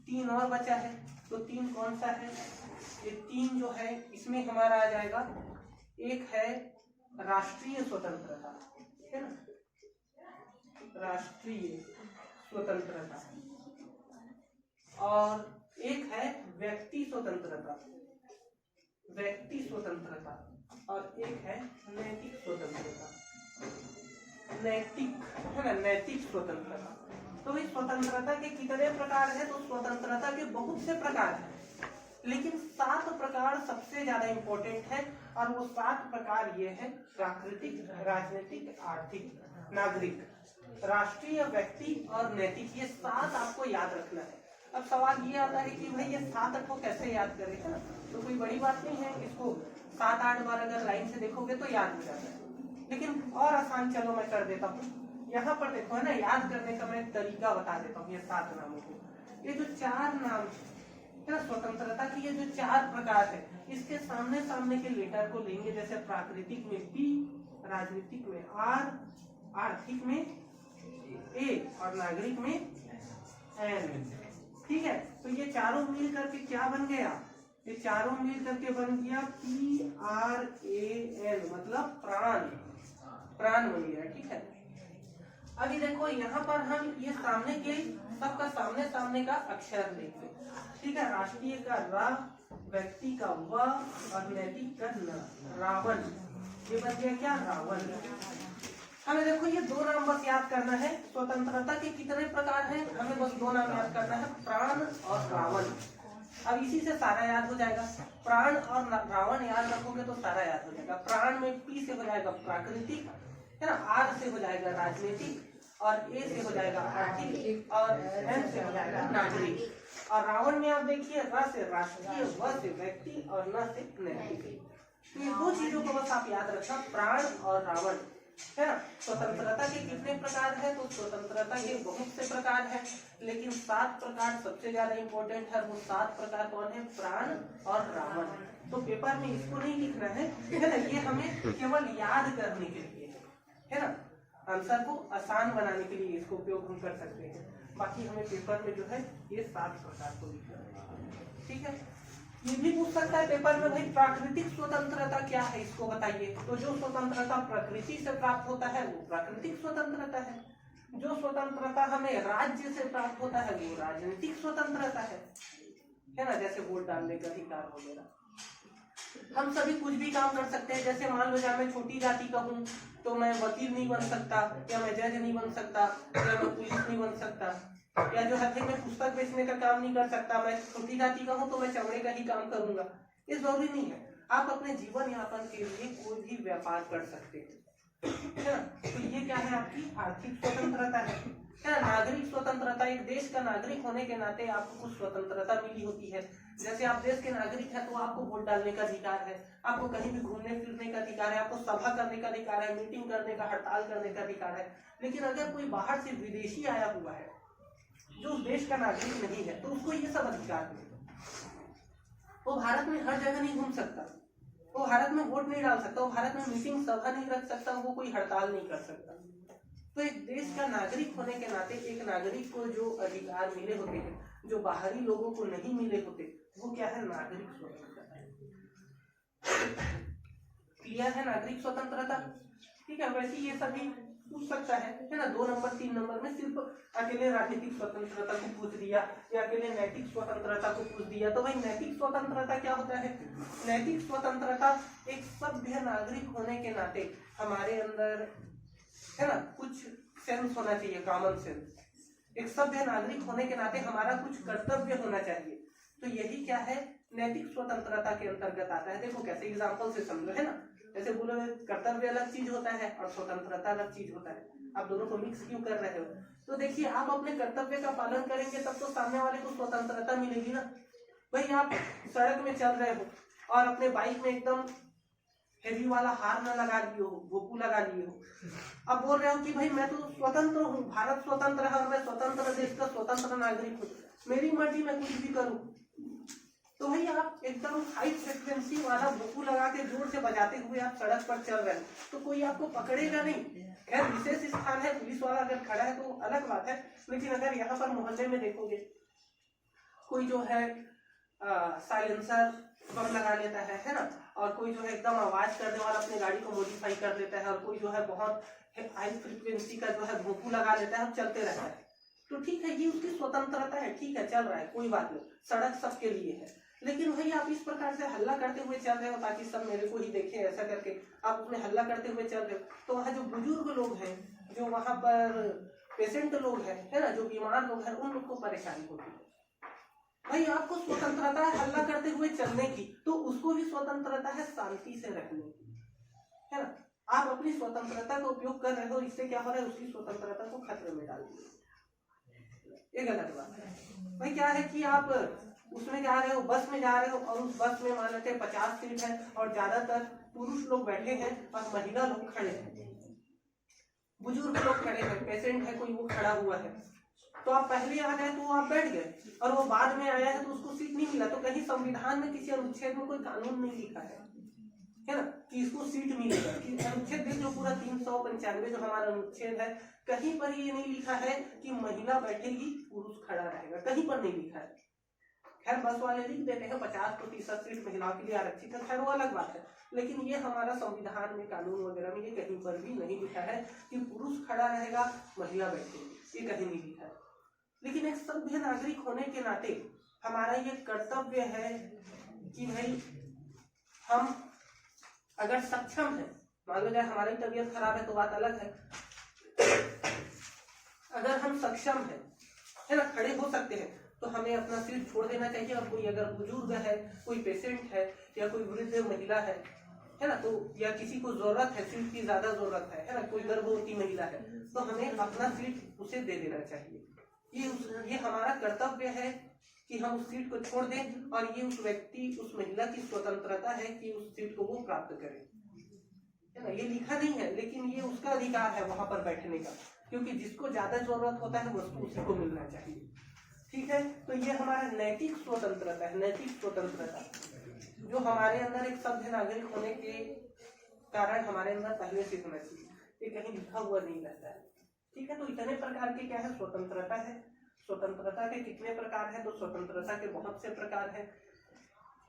3 और बचा है, तो 3 कौन सा है? ये 3 जो है इसमें हमारा आ जाएगा, एक है राष्ट्रीय स्वतंत्रता, है ना, राष्ट्रीय स्वतंत्रता, और एक है व्यक्ति स्वतंत्रता, व्यक्ति स्वतंत्रता, और एक है नैतिक स्वतंत्रता, नैतिक है ना, नैतिक स्वतंत्रता। तो इस स्वतंत्रता के कितने प्रकार है, तो स्वतंत्रता के बहुत से प्रकार हैं, लेकिन 7 प्रकार सबसे ज्यादा इंपॉर्टेंट है। और वो 7 प्रकार ये है, प्राकृतिक, राजनीतिक, आर्थिक, नागरिक, राष्ट्रीय, व्यक्ति और नैतिक। ये 7 आपको याद रखना है। अब सवाल ये आता है कि भाई ये 7 को कैसे याद करें, है ना। तो कोई बड़ी बात नहीं है, इसको 7-8 बार अगर लाइन से देखोगे तो याद हो जाता है। लेकिन और आसान, चलो मैं कर देता हूँ। यहाँ पर देखो है ना, याद करने का मैं तरीका बता देता हूँ। ये 7 नामों को, ये जो 4 नाम है ना स्वतंत्रता की, ये जो 4 प्रकार है, इसके सामने सामने के लेटर को लेंगे। जैसे प्राकृतिक में P, राजनीतिक में आर, आर्थिक में ए और नागरिक में एन। ठीक है, तो ये चारों मिल करके क्या बन गया, ये चारों मिल करके बन गया PRAN, मतलब प्राण, प्राण बन गया। ठीक है, अभी देखो यहाँ पर हम ये सामने के सबका सामने सामने का अक्षर लेंगे। ठीक है, राष्ट्रीय का रा, व्यक्ति का व और नैतिक का न, रावण। ये बन गया क्या, रावण। हमें देखो ये दो नाम बस याद करना है। स्वतंत्रता के कितने प्रकार हैं, हमें बस दो नाम याद करना है, प्राण और रावण। अब इसी से सारा याद हो जाएगा। प्राण और रावण याद रखोगे तो सारा याद हो जाएगा। प्राण में पी से हो जाएगा प्राकृतिक, है ना, आर से हो जाएगा राजनीतिक, और ए से हो जाएगा आर्थिक, और एन से हो जाएगा नागरिक। और रावण में आप देखिए र से राष्ट्रीय, व से व्यक्ति और न से नैतिक। तो ये दो चीजों को बस आप याद रखना, प्राण और रावण, है ना। स्वतंत्रता के कितने प्रकार है, तो स्वतंत्रता के बहुत से प्रकार है, लेकिन 7 प्रकार सबसे ज्यादा इंपॉर्टेंट है। वो 7 प्रकार कौन है, प्राण और रावण। तो पेपर में इसको नहीं लिखना है ना, ये हमें केवल याद करने के लिए है ना, आंसर को आसान बनाने के लिए इसको उपयोग हम कर सकते हैं। बाकी हमें पेपर में जो है ये 7 प्रकार को लिखना है। ठीक है, ये भी पूछ सकता है पेपर में, भाई प्राकृतिक स्वतंत्रता क्या है, इसको बताइए। तो जो स्वतंत्रता प्रकृति से प्राप्त होता है वो प्राकृतिक स्वतंत्रता है। जो स्वतंत्रता हमें राज्य से प्राप्त होता है वो राजनीतिक स्वतंत्रता है ना, जैसे वोट डालने का अधिकार वगैरह। हम सभी कुछ भी काम कर सकते हैं। जैसे मान लो जब मैं छोटी जाति का हूँ तो मैं वकील नहीं बन सकता, या मैं जज नहीं बन सकता, या मैं पुलिस नहीं बन सकता, या जो है मैं पुस्तक बेचने का काम नहीं कर सकता। मैं छोटी जाति का हूँ तो मैं चमड़े का ही काम करूंगा, ये जरूरी नहीं है। आप अपने जीवन यापन के लिए कोई भी व्यापार कर सकते हैं, है ना। तो ये क्या है, आपकी आर्थिक स्वतंत्रता है ना। नागरिक स्वतंत्रता, एक देश का नागरिक होने के नाते आपको कुछ स्वतंत्रता मिली होती है। जैसे आप देश के नागरिक हैं तो आपको वोट डालने का अधिकार है, आपको कहीं भी घूमने फिरने का अधिकार है, आपको सभा करने का अधिकार है, मीटिंग करने का, हड़ताल करने का अधिकार है। लेकिन अगर कोई बाहर से विदेशी आया हुआ है जो उस देश का नागरिक नहीं है तो उसको ये सब अधिकार नहीं है। वो भारत में हर जगह नहीं घूम सकता, वो भारत में वोट नहीं डाल सकता, वो भारत में मीटिंग सभा नहीं रख सकता, वो कोई हड़ताल नहीं कर सकता। तो एक देश का नागरिक होने के नाते एक नागरिक को जो अधिकार मिले होते हैं, जो बाहरी लोगों को नहीं मिले होते, वो क्या है, नागरिक स्वतंत्रता है। क्लियर है, नागरिक स्वतंत्रता। ठीक है, वैसे ये सभी पूछ सकता है ना। 2 नंबर 3 नंबर में सिर्फ अकेले राजनीतिक स्वतंत्रता को पूछ दिया या अकेले नैतिक स्वतंत्रता को पूछ दिया। तो भाई नैतिक स्वतंत्रता क्या होता है, नैतिक स्वतंत्रता एक सभ्य नागरिक होने के नाते हमारे अंदर, है ना, कुछ सेंस होना चाहिए, कॉमन सेंस। एक सभ्य नागरिक होने के नाते हमारा कुछ कर्तव्य होना चाहिए। तो यही क्या है, नैतिक स्वतंत्रता के अंतर्गत आता है। देखो कैसे एग्जांपल से समझो, है ना। जैसे बोलो कर्तव्य अलग चीज होता है और स्वतंत्रता अलग चीज होता है, आप दोनों को मिक्स क्यों कर रहे हो। तो देखिए, आप अपने कर्तव्य का पालन करेंगे तब तो सामने वाले को स्वतंत्रता मिलेगी ना। भाई आप सड़क में चल रहे हो और अपने बाइक में एकदम हेवी वाला हार न लगा लिए हो, भोपू लगा लिए हो, अब बोल रहे हो कि भाई मैं तो स्वतंत्र हूँ, भारत स्वतंत्र है और मैं स्वतंत्र देश का स्वतंत्र नागरिक हूँ, मेरी मर्जी मैं कुछ भी करूँ। तो भाई आप एकदम हाई फ्रिक्वेंसी वाला भोपू लगा के जोर से बजाते हुए आप सड़क पर चल रहे हैं तो कोई आपको पकड़ेगा नहीं। खैर विशेष स्थान है, पुलिस वाला अगर खड़ा है तो अलग बात है, लेकिन अगर यहाँ पर मोहल्ले में देखोगे कोई जो है साइलेंसर बम लगा लेता है ना, और कोई जो है एकदम आवाज करने वाला अपनी गाड़ी को मॉडिफाई कर लेता है, और कोई जो है बहुत हाई फ्रिक्वेंसी का जो है भोंपू लगा लेता है और चलते रहता है, तो ठीक है, ये उसकी स्वतंत्रता है, ठीक है, चल रहा है, कोई बात नहीं, सड़क सबके लिए है। लेकिन भाई आप इस प्रकार से हल्ला करते हुए चल रहे हो ताकि सब मेरे को ही देखें, ऐसा करके आप उसमें हल्ला करते हुए चल रहे हो, तो वहाँ जो बुजुर्ग लोग हैं, जो वहाँ पर पेशेंट लोग हैं, है ना, जो बीमार लोग हैं, उन लोग को परेशानी होती है। भाई आपको स्वतंत्रता है हल्ला करते हुए चलने की, तो उसको भी स्वतंत्रता है शांति से रहने की, है ना। आप अपनी स्वतंत्रता का उपयोग कर रहे हो, इससे क्या हो रहा है, उसकी स्वतंत्रता को खतरे में डाल दिया, ये गलत बात है। भाई क्या है कि आप उसमें जा रहे हो, बस में जा रहे हो, और उस बस में मान लेते 50 सीट है और ज्यादातर पुरुष लोग बैठे हैं और महिला लोग खड़े हैं, बुजुर्ग लोग खड़े हैं, पेशेंट है कोई वो खड़ा हुआ है, तो आप पहले आ गए तो आप बैठ गए, और वो बाद में आया है तो उसको सीट नहीं मिला, तो कहीं संविधान में किसी अनुच्छेद में कोई कानून नहीं लिखा है है ना, कि इसको सीट मिलेगा। कि अनुच्छेद देख जो पूरा 395 जो हमारा अनुच्छेद है, कहीं पर ये नहीं लिखा है कि महिला बैठेगी पुरुष खड़ा रहेगा, कहीं पर नहीं लिखा है। खैर बस वाले लिख देते हैं 50% सीट महिलाओं के लिए आरक्षित है, खैर वो अलग बात है, लेकिन ये हमारा संविधान में, कानून वगैरह में ये कहीं पर भी नहीं लिखा है कि पुरुष खड़ा रहेगा महिला बैठेगी, ये कहीं नहीं लिखा है। लेकिन एक सभ्य नागरिक होने के नाते हमारा ये कर्तव्य है कि भाई हम अगर सक्षम है, मान लो जाए हमारी तबीयत खराब है तो बात अलग है, अगर हम सक्षम है ना, खड़े हो सकते हैं, तो हमें अपना सीट छोड़ देना चाहिए। और कोई अगर बुजुर्ग है, कोई पेशेंट है या कोई वृद्ध महिला है ना, तो या किसी को जरूरत है, सीट की ज्यादा जरूरत है ना, कोई गर्भवती महिला है, तो हमें अपना सीट उसे दे देना चाहिए। ये हमारा कर्तव्य है कि हम उस सीट को छोड़ दें, और ये उस व्यक्ति, उस महिला की स्वतंत्रता है कि उस सीट को वो प्राप्त करे, है ना। ये लिखा नहीं है, लेकिन ये उसका अधिकार है वहां पर बैठने का, क्योंकि जिसको ज्यादा जरूरत होता है वस्तु उसी को मिलना चाहिए। ठीक है, तो ये हमारा नैतिक स्वतंत्रता है, नैतिक स्वतंत्रता जो हमारे अंदर एक सभ्य नागरिक होने के कारण हमारे अंदर पहले से होना चाहिए, ये कहीं लिखा हुआ नहीं रहता है। ठीक है, तो इतने प्रकार के क्या है, स्वतंत्रता है। स्वतंत्रता के कितने प्रकार है, तो स्वतंत्रता के बहुत से प्रकार है,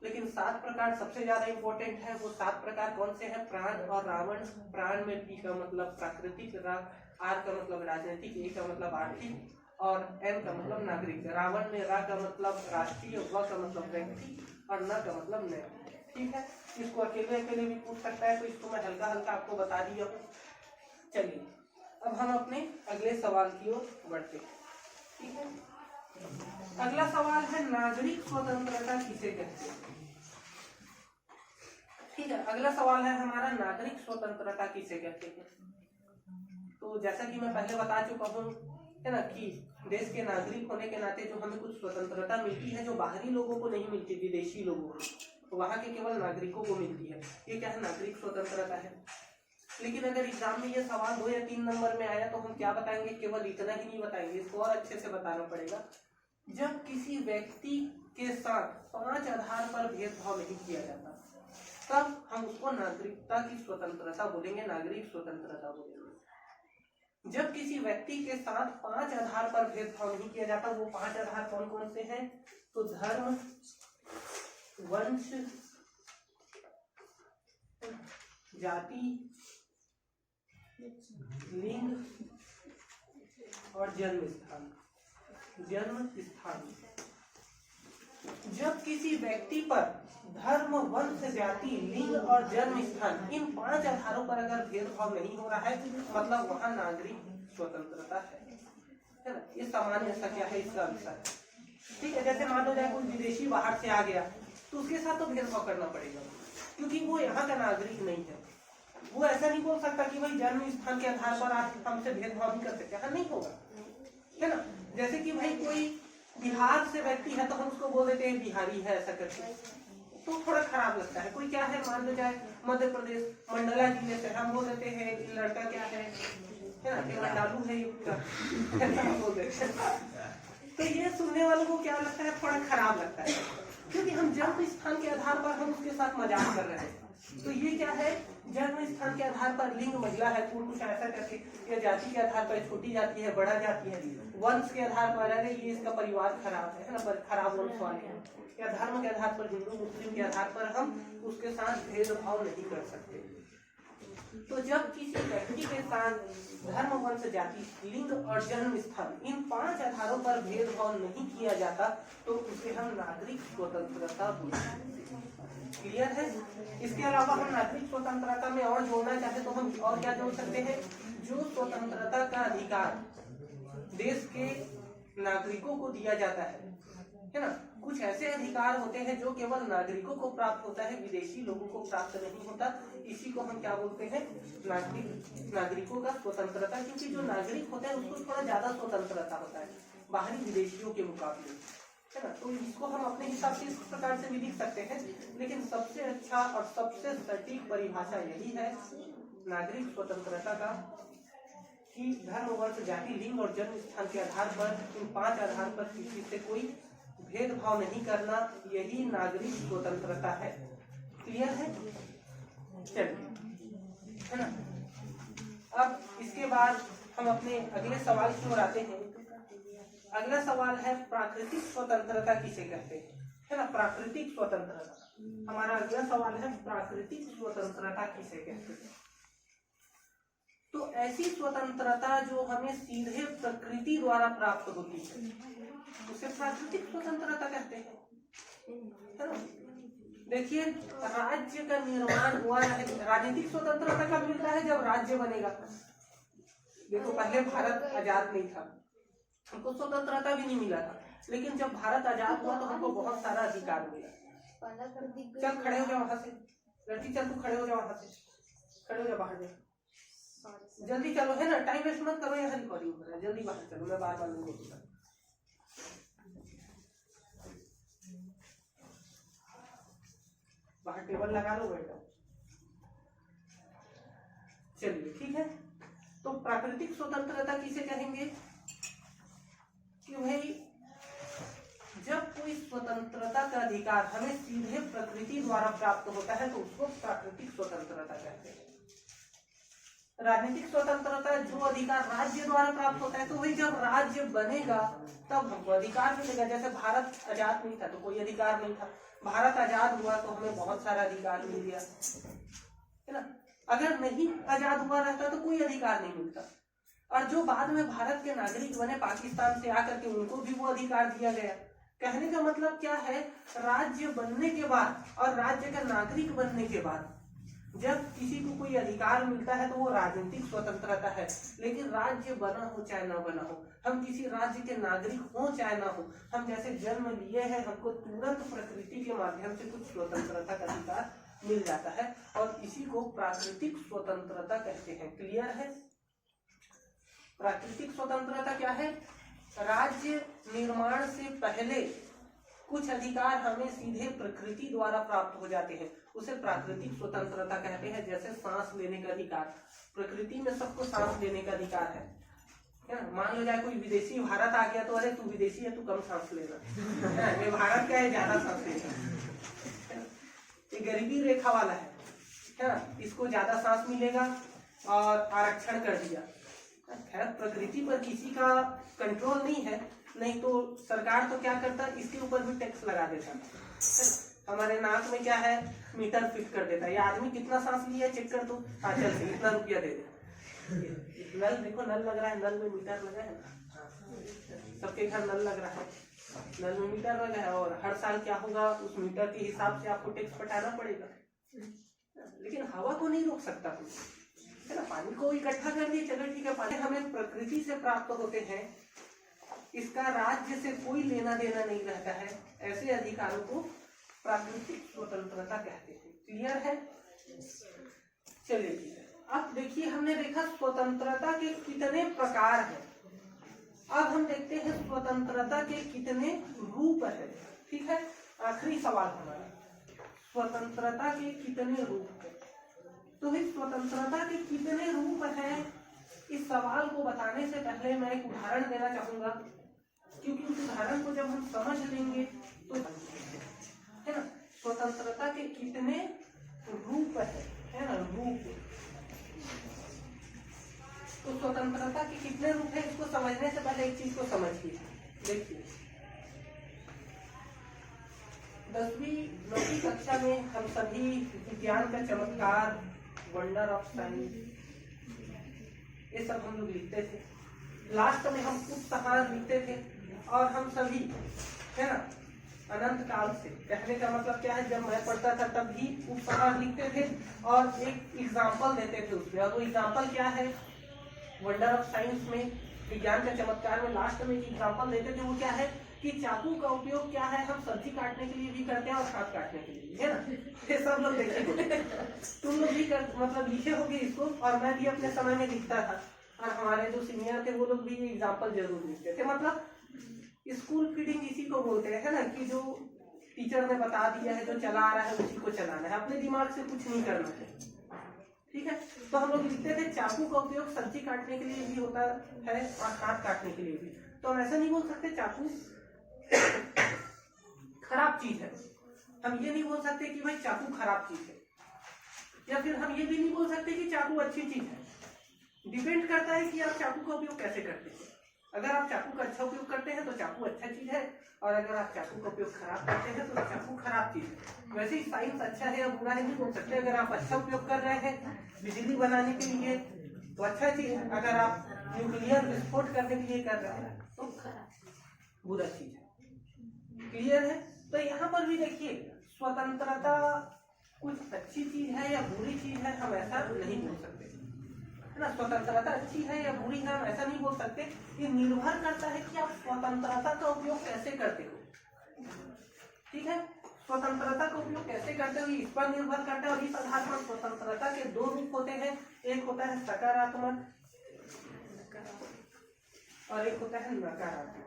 लेकिन 7 प्रकार सबसे ज्यादा इंपॉर्टेंट है। वो 7 प्रकार कौन से हैं, प्राण और रावण। प्राण में पी का मतलब प्राकृतिक, आर का मतलब राजनीतिक, ए का मतलब आर्थिक, और एन का मतलब नागरिक। रावण में रा का मतलब राष्ट्रीय, व का मतलब व्यक्ति, और न का मतलब नैतिक। ठीक है, इसको अकेले अकेले भी पूछ सकता है, तो इसको मैं हल्का हल्का आपको बता दिया हूँ। चलिए अब हम अपने अगले सवाल की ओर बढ़ते हैं। ठीक है, अगला सवाल है नागरिक स्वतंत्रता किसे कहते हैं। ठीक है, अगला सवाल है हमारा नागरिक स्वतंत्रता किसे कहते हैं। तो जैसा कि मैं पहले बता चुका हूँ, है ना, कि देश के नागरिक होने के नाते जो हमें कुछ स्वतंत्रता मिलती है, जो बाहरी लोगों को नहीं मिलती, विदेशी लोगों को, तो वहाँ के केवल नागरिकों को मिलती है। ये क्या है, नागरिक स्वतंत्रता है। लेकिन अगर एग्जाम में ये सवाल 2 या 3 नंबर में आया तो हम क्या बताएंगे, केवल इतना ही नहीं बताएंगे, इसको और अच्छे से बताना पड़ेगा। जब किसी व्यक्ति के साथ 5 आधार पर भेदभाव नहीं किया जाता, तब हम उसको नागरिकता की स्वतंत्रता बोलेंगे, नागरिक स्वतंत्रता बोलेंगे। जब किसी व्यक्ति के साथ 5 आधार पर भेदभाव नहीं किया जाता, वो 5 आधार कौन कौन से हैं, तो धर्म, वंश, जाति, लिंग और जन्म स्थान। जन्म स्थान। जब किसी व्यक्ति पर धर्म, वंश, जाति, लिंग और जन्म स्थान, इन 5 आधारों पर अगर भेदभाव नहीं हो रहा है, मतलब वहाँ नागरिक स्वतंत्रता है ना। ये सामान्य सा क्या है, इसका अंतर है। ठीक है, जैसे मान लो जाए कोई विदेशी बाहर से आ गया, तो उसके साथ तो भेदभाव करना पड़ेगा, क्योंकि वो यहाँ का नागरिक नहीं है। वो ऐसा नहीं बोल सकता कि भाई जन्म स्थान के आधार पर आप हमसे भेदभाव नहीं कर सकते, हाँ नहीं होगा, है ना। जैसे कि भाई कोई बिहार से व्यक्ति है तो हम उसको बोल देते हैं बिहारी है, ऐसा करके, तो थोड़ा खराब लगता है। कोई क्या है, मान लो जाए मध्य प्रदेश मंडला जिले से, हम बोल देते हैं लड़का क्या है ना, मंडालू है ऐसा बोल देते हैं। तो ये सुनने वालों को क्या लगता है, थोड़ा खराब लगता है, क्योंकि हम जन्म स्थान के आधार पर हम उसके साथ मजाक कर रहे हैं। तो ये क्या है, जन्म स्थान के आधार पर लिंग महिला है, पुरुष ऐसा करके, या जाति के आधार पर छोटी जाति है, बड़ा जाति है, वंश के आधार पर अरे ये इसका परिवार खराब है ना, पर खराब वंश वाले हैं, या धर्म के आधार पर, हिंदू मुस्लिम के आधार पर हम उसके साथ भेदभाव नहीं कर सकते। तो जब किसी व्यक्ति के साथ धर्म, वंश, जाति, लिंग और जन्म स्थान, इन 5 आधारों पर भेदभाव नहीं किया जाता, तो उसे हम नागरिक स्वतंत्रता बोलते हैं। क्लियर है। इसके अलावा हम नागरिक स्वतंत्रता में और जोड़ना चाहे तो हम और क्या जोड़ सकते हैं, जो स्वतंत्रता का अधिकार देश के नागरिकों को दिया जाता है ना। कुछ ऐसे अधिकार होते हैं जो केवल नागरिकों को प्राप्त होता है, विदेशी लोगों को प्राप्त नहीं होता। इसी को हम क्या बोलते हैं, नागरिकों का स्वतंत्रता, क्योंकि जो नागरिक होता है उसको थोड़ा ज्यादा स्वतंत्रता होता है बाहरी विदेशियों के मुकाबले, है ना। तो इसको हम अपने हिसाब से इस प्रकार से भी लिख सकते हैं, लेकिन सबसे अच्छा और सबसे सटीक परिभाषा यही है नागरिक स्वतंत्रता का, कि धर्म, वंश, जाति, लिंग और जन्म स्थान के आधार पर, इन 5 आधार पर किसी से कोई भेदभाव नहीं करना, यही नागरिक स्वतंत्रता है। क्लियर है। चलिए, है ना। अब इसके बाद हम अपने अगले सवाल की ओर आते हैं। अगला सवाल है प्राकृतिक स्वतंत्रता किसे कहते हैं, है ना। प्राकृतिक स्वतंत्रता हमारा अगला सवाल है, प्राकृतिक स्वतंत्रता किसे कहते हैं। तो ऐसी स्वतंत्रता जो हमें सीधे प्रकृति द्वारा प्राप्त होती है उसे प्राकृतिक स्वतंत्रता कहते हैं, है ना। देखिए, राज्य का निर्माण हुआ है, राजनीतिक स्वतंत्रता कब मिलता है, जब राज्य बनेगा। देखो, पहले भारत आजाद नहीं था, हमको स्वतंत्रता भी नहीं मिला था, लेकिन जब भारत आजाद हुआ तो हमको बहुत सारा अधिकार मिला। चल खड़े हो जाओ वहां से, लड़की चल तू खड़े हो जाओ वहां से, खड़े हो जाओ, बाहर जाओ जल्दी, चलो, है ना। टाइम वेस्ट मत करो, यहाँ रिकॉर्डिंग हो रहा है, जल्दी बाहर चलो, मैं बार बार नहीं बोलूंगा। बाहर टेबल लगा लो, बैठो। चलिए, ठीक है। तो प्राकृतिक स्वतंत्रता किसे कहेंगे कि भाई जब कोई स्वतंत्रता का अधिकार हमें सीधे प्रकृति द्वारा प्राप्त होता है तो उसको प्राकृतिक स्वतंत्रता कहते हैं। राजनीतिक स्वतंत्रता जो अधिकार राज्य द्वारा प्राप्त होता है, तो वही जब राज्य बनेगा तब हमको अधिकार मिलेगा। जैसे भारत आजाद नहीं था तो कोई अधिकार नहीं था, भारत आजाद हुआ तो हमें बहुत सारा अधिकार मिल गया, है ना। अगर नहीं आजाद हुआ रहता तो कोई अधिकार नहीं मिलता। और जो बाद में भारत के नागरिक बने पाकिस्तान से आकर के, उनको भी वो अधिकार दिया गया। कहने का मतलब क्या है, राज्य बनने के बाद और राज्य का नागरिक बनने के बाद जब किसी को कोई अधिकार मिलता है तो वो राजनीतिक स्वतंत्रता है। लेकिन राज्य बना हो चाहे ना बना हो, हम किसी राज्य के नागरिक हो चाहे ना हो, हम जैसे जन्म लिए हैं, हमको तुरंत प्रकृति के माध्यम से कुछ स्वतंत्रता का अधिकार मिल जाता है, और इसी को प्राकृतिक स्वतंत्रता कहते हैं। क्लियर है। प्राकृतिक स्वतंत्रता क्या है, राज्य निर्माण से पहले कुछ अधिकार हमें सीधे प्रकृति द्वारा प्राप्त हो जाते हैं, उसे प्राकृतिक स्वतंत्रता कहते हैं। जैसे सांस लेने का अधिकार, प्रकृति में सबको सांस लेने का अधिकार है, क्या। मान लो जाए कोई विदेशी भारत आ गया तो अरे तू विदेशी है, तू कम सांस लेना, ये भारत का है, ज्यादा सांस लेना। ये गरीबी रेखा वाला है, क्या, इसको ज्यादा सांस मिलेगा और आरक्षण कर दिया। खैर, प्रकृति पर किसी का कंट्रोल नहीं है, नहीं तो सरकार तो क्या करता, इसके ऊपर भी टैक्स लगा देता है। हमारे नाक में क्या है, मीटर फिट कर देता है, ये आदमी कितना सांस लिया चेक कर दो, चल से इतना रुपया दे दे। नल देखो, नल लग रहा है, नल में मीटर लगा है, सबके घर नल लग रहा है, नल में मीटर लगा है, और हर साल क्या होगा, उस मीटर के हिसाब से आपको टैक्स पटाना पड़ेगा। लेकिन हवा को नहीं रोक सकता कोई, है ना। पानी को इकट्ठा कर दिए, चलो ठीक है, पानी हमें प्रकृति से प्राप्त होते हैं, इसका राज्य से कोई लेना देना नहीं रहता है, ऐसे अधिकारों को प्राकृतिक स्वतंत्रता कहते हैं। क्लियर है। चलिए ठीक है। अब देखिए, हमने देखा स्वतंत्रता के कितने प्रकार हैं, अब हम देखते हैं स्वतंत्रता के कितने रूप है। ठीक है, आखिरी सवाल हमारा, स्वतंत्रता के कितने रूप है। तो इस स्वतंत्रता के कितने रूप हैं, इस सवाल को बताने से पहले मैं एक उदाहरण देना चाहूंगा, क्योंकि उस उदाहरण को जब हम समझ लेंगे तो, है ना, स्वतंत्रता के कितने रूप है ना, रूप। तो स्वतंत्रता के कितने रूप है, इसको समझने से पहले एक चीज को समझिए। देखिए, 10वीं 9वीं कक्षा में हम सभी विज्ञान का चमत्कार, वंडर ऑफ साइंस, ये सब हम लोग लिखते थे। लास्ट में हम उपसंहार लिखते थे, और हम सभी, है ना, अनंत काल से, कहने का मतलब क्या है, जब मैं पढ़ता था तब भी उपसंहार लिखते थे और एक एग्जाम्पल देते थे उसमें। और वो एग्जाम्पल क्या है, वंडर ऑफ साइंस में, विज्ञान का चमत्कार में लास्ट में एक एग्जाम्पल देते थे। वो क्या है कि चाकू का उपयोग क्या है, हम सब्जी काटने के लिए भी करते हैं और हाथ काटने के लिए, है ना। ये सब लोग देखे, तुम लोग भी मतलब लिखे होंगे इसको, और मैं भी अपने समय में लिखता था, और हमारे जो सीनियर थे वो लोग भी एग्जाम्पल जरूर लिखते थे। मतलब स्कूल फीडिंग इसी को बोलते हैं, है ना, कि जो टीचर ने बता दिया है, जो चला आ रहा है उसी को चलाना है, अपने दिमाग से कुछ नहीं करना है। ठीक है, तो हम लोग लिखते थे चाकू का उपयोग सब्जी काटने के लिए भी होता है और हाथ काटने के लिए भी। तो हम ऐसा नहीं बोल सकते चाकू खराब चीज है, हम ये नहीं बोल सकते कि भाई चाकू खराब चीज है, या फिर हम ये भी नहीं बोल सकते कि चाकू अच्छी चीज है। डिपेंड करता है कि आप चाकू का उपयोग कैसे करते हैं। अगर आप चाकू का अच्छा उपयोग करते हैं तो चाकू अच्छा चीज है, और अगर आप चाकू का उपयोग खराब करते हैं तो चाकू खराब चीज है। वैसे ही साइंस अच्छा है या बुरा है नहीं बोल सकते। अगर आप अच्छा उपयोग कर रहे हैं बिजली बनाने के लिए तो अच्छा चीज है, अगर आप न्यूक्लियर विस्फोट करने के लिए कर रहे हैं तो बुरा चीज है। क्लियर है? तो यहाँ पर भी देखिए स्वतंत्रता कुछ अच्छी चीज है या बुरी चीज है, हम ऐसा नहीं बोल सकते है ना। स्वतंत्रता अच्छी है या बुरी है हम ऐसा नहीं बोल सकते। ये निर्भर करता है कि आप स्वतंत्रता का उपयोग कैसे करते हो। ठीक है, स्वतंत्रता का उपयोग कैसे करते हो इस पर निर्भर करता है। और इस आधार पर स्वतंत्रता के दो रूप होते हैं, एक होता है सकारात्मक और एक होता है नकारात्मक।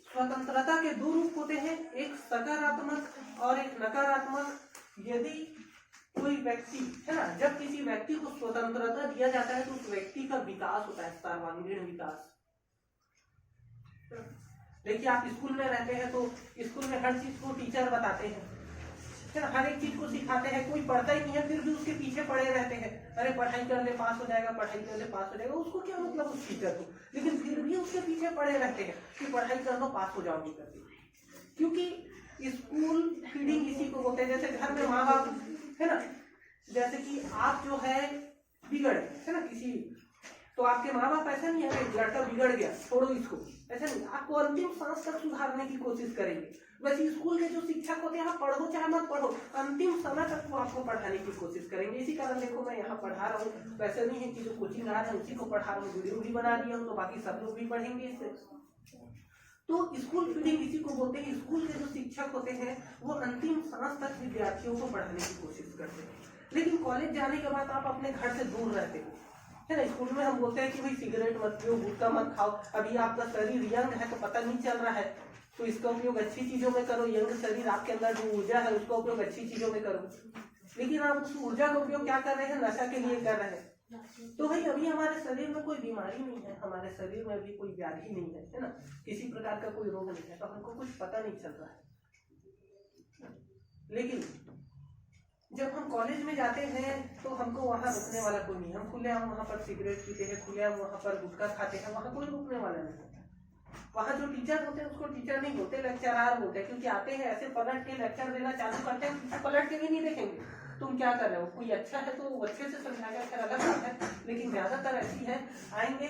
स्वतंत्रता के दो रूप होते हैं, एक सकारात्मक और एक नकारात्मक। यदि कोई व्यक्ति है ना, जब किसी व्यक्ति को स्वतंत्रता दिया जाता है तो उस व्यक्ति का विकास होता है, सर्वांगीण विकास। देखिए आप स्कूल में रहते हैं तो स्कूल में हर चीज को टीचर बताते हैं, है ना, हर एक चीज को सिखाते हैं। कोई पढ़ता ही नहीं है फिर भी उसके पीछे पड़े रहते हैं, अरे पढ़ाई कर ले पास हो जाएगा, पढ़ाई कर ले पास हो जाएगा। उसको क्या मतलब उस टीचर को, लेकिन फिर भी उसके पीछे पड़े रहते हैं कि पढ़ाई कर लो पास हो जाओगी करके। क्योंकि स्कूल फीडिंग इसी को बोलते हैं। जैसे घर में माँ बाप है ना, जैसे कि आप जो है बिगड़ है ना किसी, तो आपके माँ बाप ऐसा नहीं है लड़का बिगड़ गया छोड़ो इसको, ऐसा नहीं, आपको अंतिम सांस तक सुधारने की कोशिश करेंगे। वैसे स्कूल के जो शिक्षक होते हैं आप पढ़ो चाहे मत पढ़ो, अंतिम समय तक वो आपको पढ़ाने की कोशिश करेंगे। इसी कारण देखो मैं यहाँ पढ़ा रहा हूँ, वैसे नहीं है कि जो कोचिंग आ रहा है उसी को पढ़ा रहा हूँ, वीडियो भी बना दिया हूँ तो बाकी सब लोग भी पढ़ेंगे इससे। तो स्कूल फीडिंग इसी को बोलते हैं। स्कूल के जो शिक्षक होते हैं वो अंतिम सांस तक विद्यार्थियों को पढ़ाने की कोशिश करते हैं। लेकिन कॉलेज जाने के बाद आप अपने घर से दूर रहते हो, है ना। स्कूल में हम बोलते हैं कि भाई सिगरेट मत पियो, गुटखा मत खाओ, अभी आपका शरीर यंग है तो पता नहीं चल रहा है, तो इसका उपयोग अच्छी चीजों में करो। यंग शरीर आपके अंदर जो ऊर्जा है उसका उपयोग अच्छी चीजों में करो। लेकिन आप उस ऊर्जा का उपयोग क्या कर रहे हैं, नशा के लिए कर रहे हैं। तो भाई अभी हमारे शरीर में कोई बीमारी नहीं है, हमारे शरीर में अभी कोई व्याधि नहीं है ना, किसी प्रकार का कोई रोग नहीं है, तो हमको कुछ पता नहीं चल रहा है। लेकिन जब हम कॉलेज में जाते हैं तो हमको वहाँ रुकने वाला कोई नहीं, हम खुलेआम वहाँ पर सिगरेट पीते हैं, खुलेआम वहाँ पर गुटखा खाते हैं, वहाँ कोई रुकने वाला नहीं होता। वहाँ जो टीचर होते हैं उसको टीचर नहीं बोलते, लेक्चरार बोलते हैं, क्योंकि आते हैं ऐसे पलट के लेक्चर देना चालू करते हैं, पलट के भी नहीं देखेंगे तुम क्या कर रहे हो। कोई अच्छा है तो अच्छे से समझाएगा, फिर अलग बात है, लेकिन ज्यादातर ऐसी है आएंगे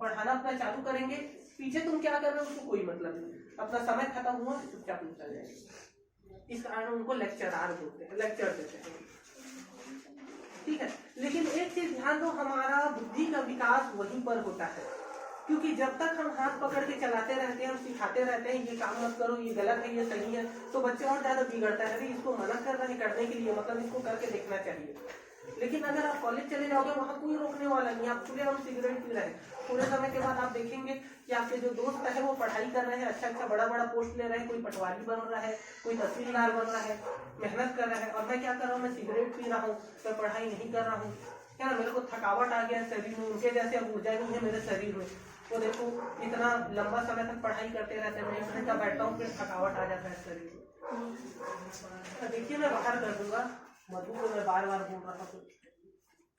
पढ़ाना अपना चालू करेंगे, पीछे तुम क्या कर रहे हो उसको कोई मतलब नहीं, अपना समय खत्म हुआ चुपचाप निकल जाएगा। इस कारण उनको लेक्चरार बोलते हैं, लेक्चर देते हैं। ठीक है, लेकिन एक चीज ध्यान दो, हमारा बुद्धि का विकास वहीं पर होता है। क्योंकि जब तक हम हाथ पकड़ के चलाते रहते हैं, हम सिखाते रहते हैं ये काम मत करो, ये गलत है, ये सही है, तो बच्चे और ज्यादा बिगड़ता है। अभी इसको मना कर रहे हैं करने के लिए, मतलब इसको करके देखना चाहिए। लेकिन अगर आप कॉलेज चले जाओगे वहाँ कोई रोकने वाला नहीं, आप खुले हम सिगरेट पी रहे हैं, थोड़े समय के बाद आप देखेंगे कि आपके जो दोस्त है वो पढ़ाई कर रहे हैं, अच्छा अच्छा बड़ा बड़ा पोस्ट ले रहे हैं, कोई पटवारी बन रहा है, कोई तहसीलदार बन रहा है, मेहनत कर रहा है, और मैं क्या कर रहा हूँ, मैं सिगरेट पी रहा हूँ, मैं पढ़ाई नहीं कर रहा हूँ, क्या ना, मेरे को थकावट आ गया है शरीर में, उनके जैसे अब ऊर्जा नहीं है मेरे शरीर में। तो देखो इतना लंबा समय तक पढ़ाई करते रहते हैं, मैं 1 घंटा बैठता हूँ फिर थकावट आ जाता है शरीर में। देखिए मैं बाहर कर दूंगा, मधु को मैं बार बार बोल रहा हूँ,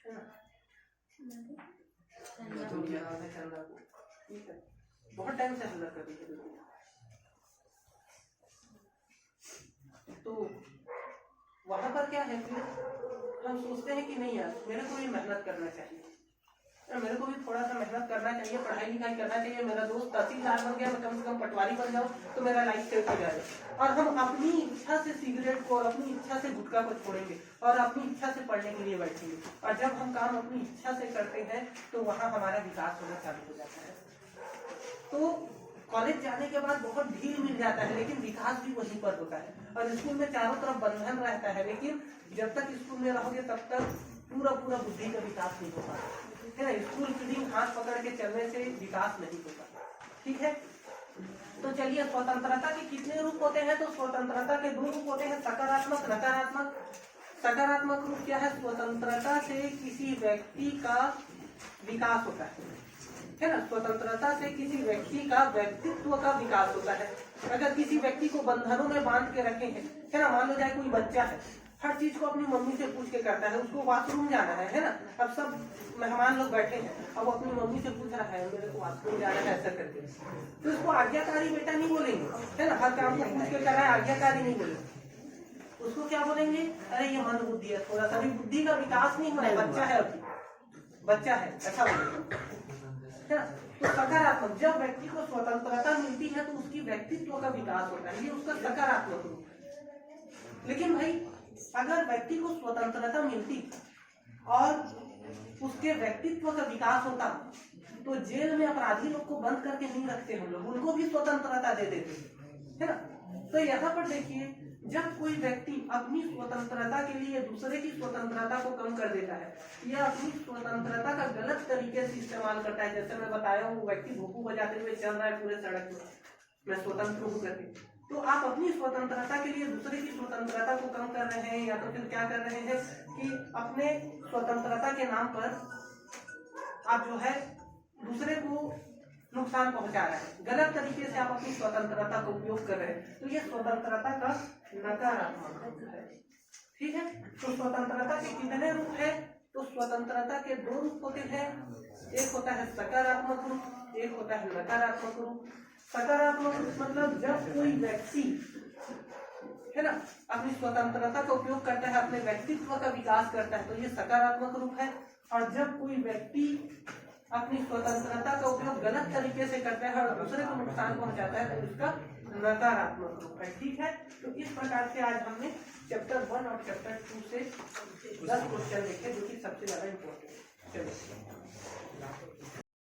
है ना, चंदा को, ठीक है, बहुत टाइम से हल्ला कर रही है। तो वहां पर क्या है, फिर हम सोचते हैं कि नहीं यार मेरे को भी मेहनत करना चाहिए, मेरे को भी थोड़ा सा मेहनत करना चाहिए, पढ़ाई लिखाई करना चाहिए, मेरा दोस्त तहसीलदार बन गया, मैं कम से कम पटवारी बन जाऊँ तो मेरा लाइफ सेट हो जाए। और हम अपनी इच्छा से सिगरेट को और अपनी इच्छा से गुटखा को छोड़ेंगे और अपनी इच्छा से पढ़ने के लिए बैठेंगे। और जब हम काम अपनी इच्छा से करते हैं तो वहाँ हमारा विकास होना चालू हो जाता है। तो कॉलेज जाने के बाद बहुत ढील मिल जाता है, लेकिन विकास भी वहीं पर होता है। और स्कूल में चारों तरफ बंधन रहता है, लेकिन जब तक स्कूल में रहोगे तब तक पूरा पूरा बुद्धि का विकास नहीं होता है ना। स्कूल फीडिंग हाथ पकड़ के चलने से विकास नहीं होता, ठीक है। तो चलिए स्वतंत्रता के कितने रूप होते हैं, तो स्वतंत्रता के 2 रूप होते हैं, सकारात्मक नकारात्मक। सकारात्मक रूप क्या है, स्वतंत्रता से किसी व्यक्ति का विकास होता है, है ना, स्वतंत्रता से किसी व्यक्ति का व्यक्तित्व का विकास होता है। अगर किसी व्यक्ति को बंधनों में बांध के रखे हैं, है ना, मान लो जाए कोई बच्चा है, हर चीज को अपनी मम्मी से पूछ के करता है, उसको वॉशरूम जाना है ना, अब सब मेहमान लोग बैठे हैं, अब अपनी मम्मी से पूछ रहा है मेरे को वॉशरूम जाना है ऐसा करके, तो उसको आज्ञाकारी बेटा नहीं बोलेंगे, है ना, हर काम को पूछ के कर रहा है आज्ञाकारी नहीं बोलेंगे, उसको क्या बोलेंगे, अरे ये मंद बुद्धि है, थोड़ा सा भी बुद्धि का विकास नहीं हुआ है, बच्चा है, अभी बच्चा है, ऐसा बोलेंगे, है ना। तो सकारात्मक, जब व्यक्ति को स्वतंत्रता मिलती है तो उसकी व्यक्तित्व का विकास होता है, ये उसका सकारात्मक रूप है। लेकिन भाई अगर व्यक्ति को स्वतंत्रता मिलती और उसके व्यक्तित्व का विकास होता तो जेल में अपराधी लोग को बंद करके नहीं रखते हम लोग, उनको भी स्वतंत्रता दे देते, है ना। तो यहाँ पर देखिए, जब कोई व्यक्ति अपनी स्वतंत्रता के लिए दूसरे की स्वतंत्रता को कम कर देता है या अपनी स्वतंत्रता का गलत तरीके से इस्तेमाल करता है, जैसे मैं बताया हूँ वो व्यक्ति भूखू बजाते हुए चल रहा है पूरे सड़क में, मैं स्वतंत्र हूँ करके, तो आप अपनी स्वतंत्रता के लिए दूसरे की स्वतंत्रता को कम कर रहे हैं, या तो फिर क्या कर रहे हैं कि अपने स्वतंत्रता के नाम पर आप जो है दूसरे को नुकसान पहुंचा रहे हैं, गलत तरीके से आप अपनी स्वतंत्रता का उपयोग कर रहे हैं, तो ये स्वतंत्रता का नकारात्मक रूप है। ठीक है, तो स्वतंत्रता के कितने रूप है, तो स्वतंत्रता के दो रूप होते हैं, एक होता है सकारात्मक रूप, एक होता है नकारात्मक रूप। सकारात्मक रूप मतलब जब कोई व्यक्ति, है ना, अपनी स्वतंत्रता का उपयोग करता है, अपने व्यक्तित्व का विकास करता है, तो ये सकारात्मक रूप है। और जब कोई व्यक्ति अपनी स्वतंत्रता का उपयोग गलत तरीके से करता है और दूसरे को नुकसान पहुंचाता है, तो इसका नकारात्मक रूप है। ठीक है, तो इस प्रकार से आज हमने चैप्टर 1 और चैप्टर 2 से 10 क्वेश्चन देखे, जो कि सबसे ज्यादा इम्पोर्टेंट है। चलिए।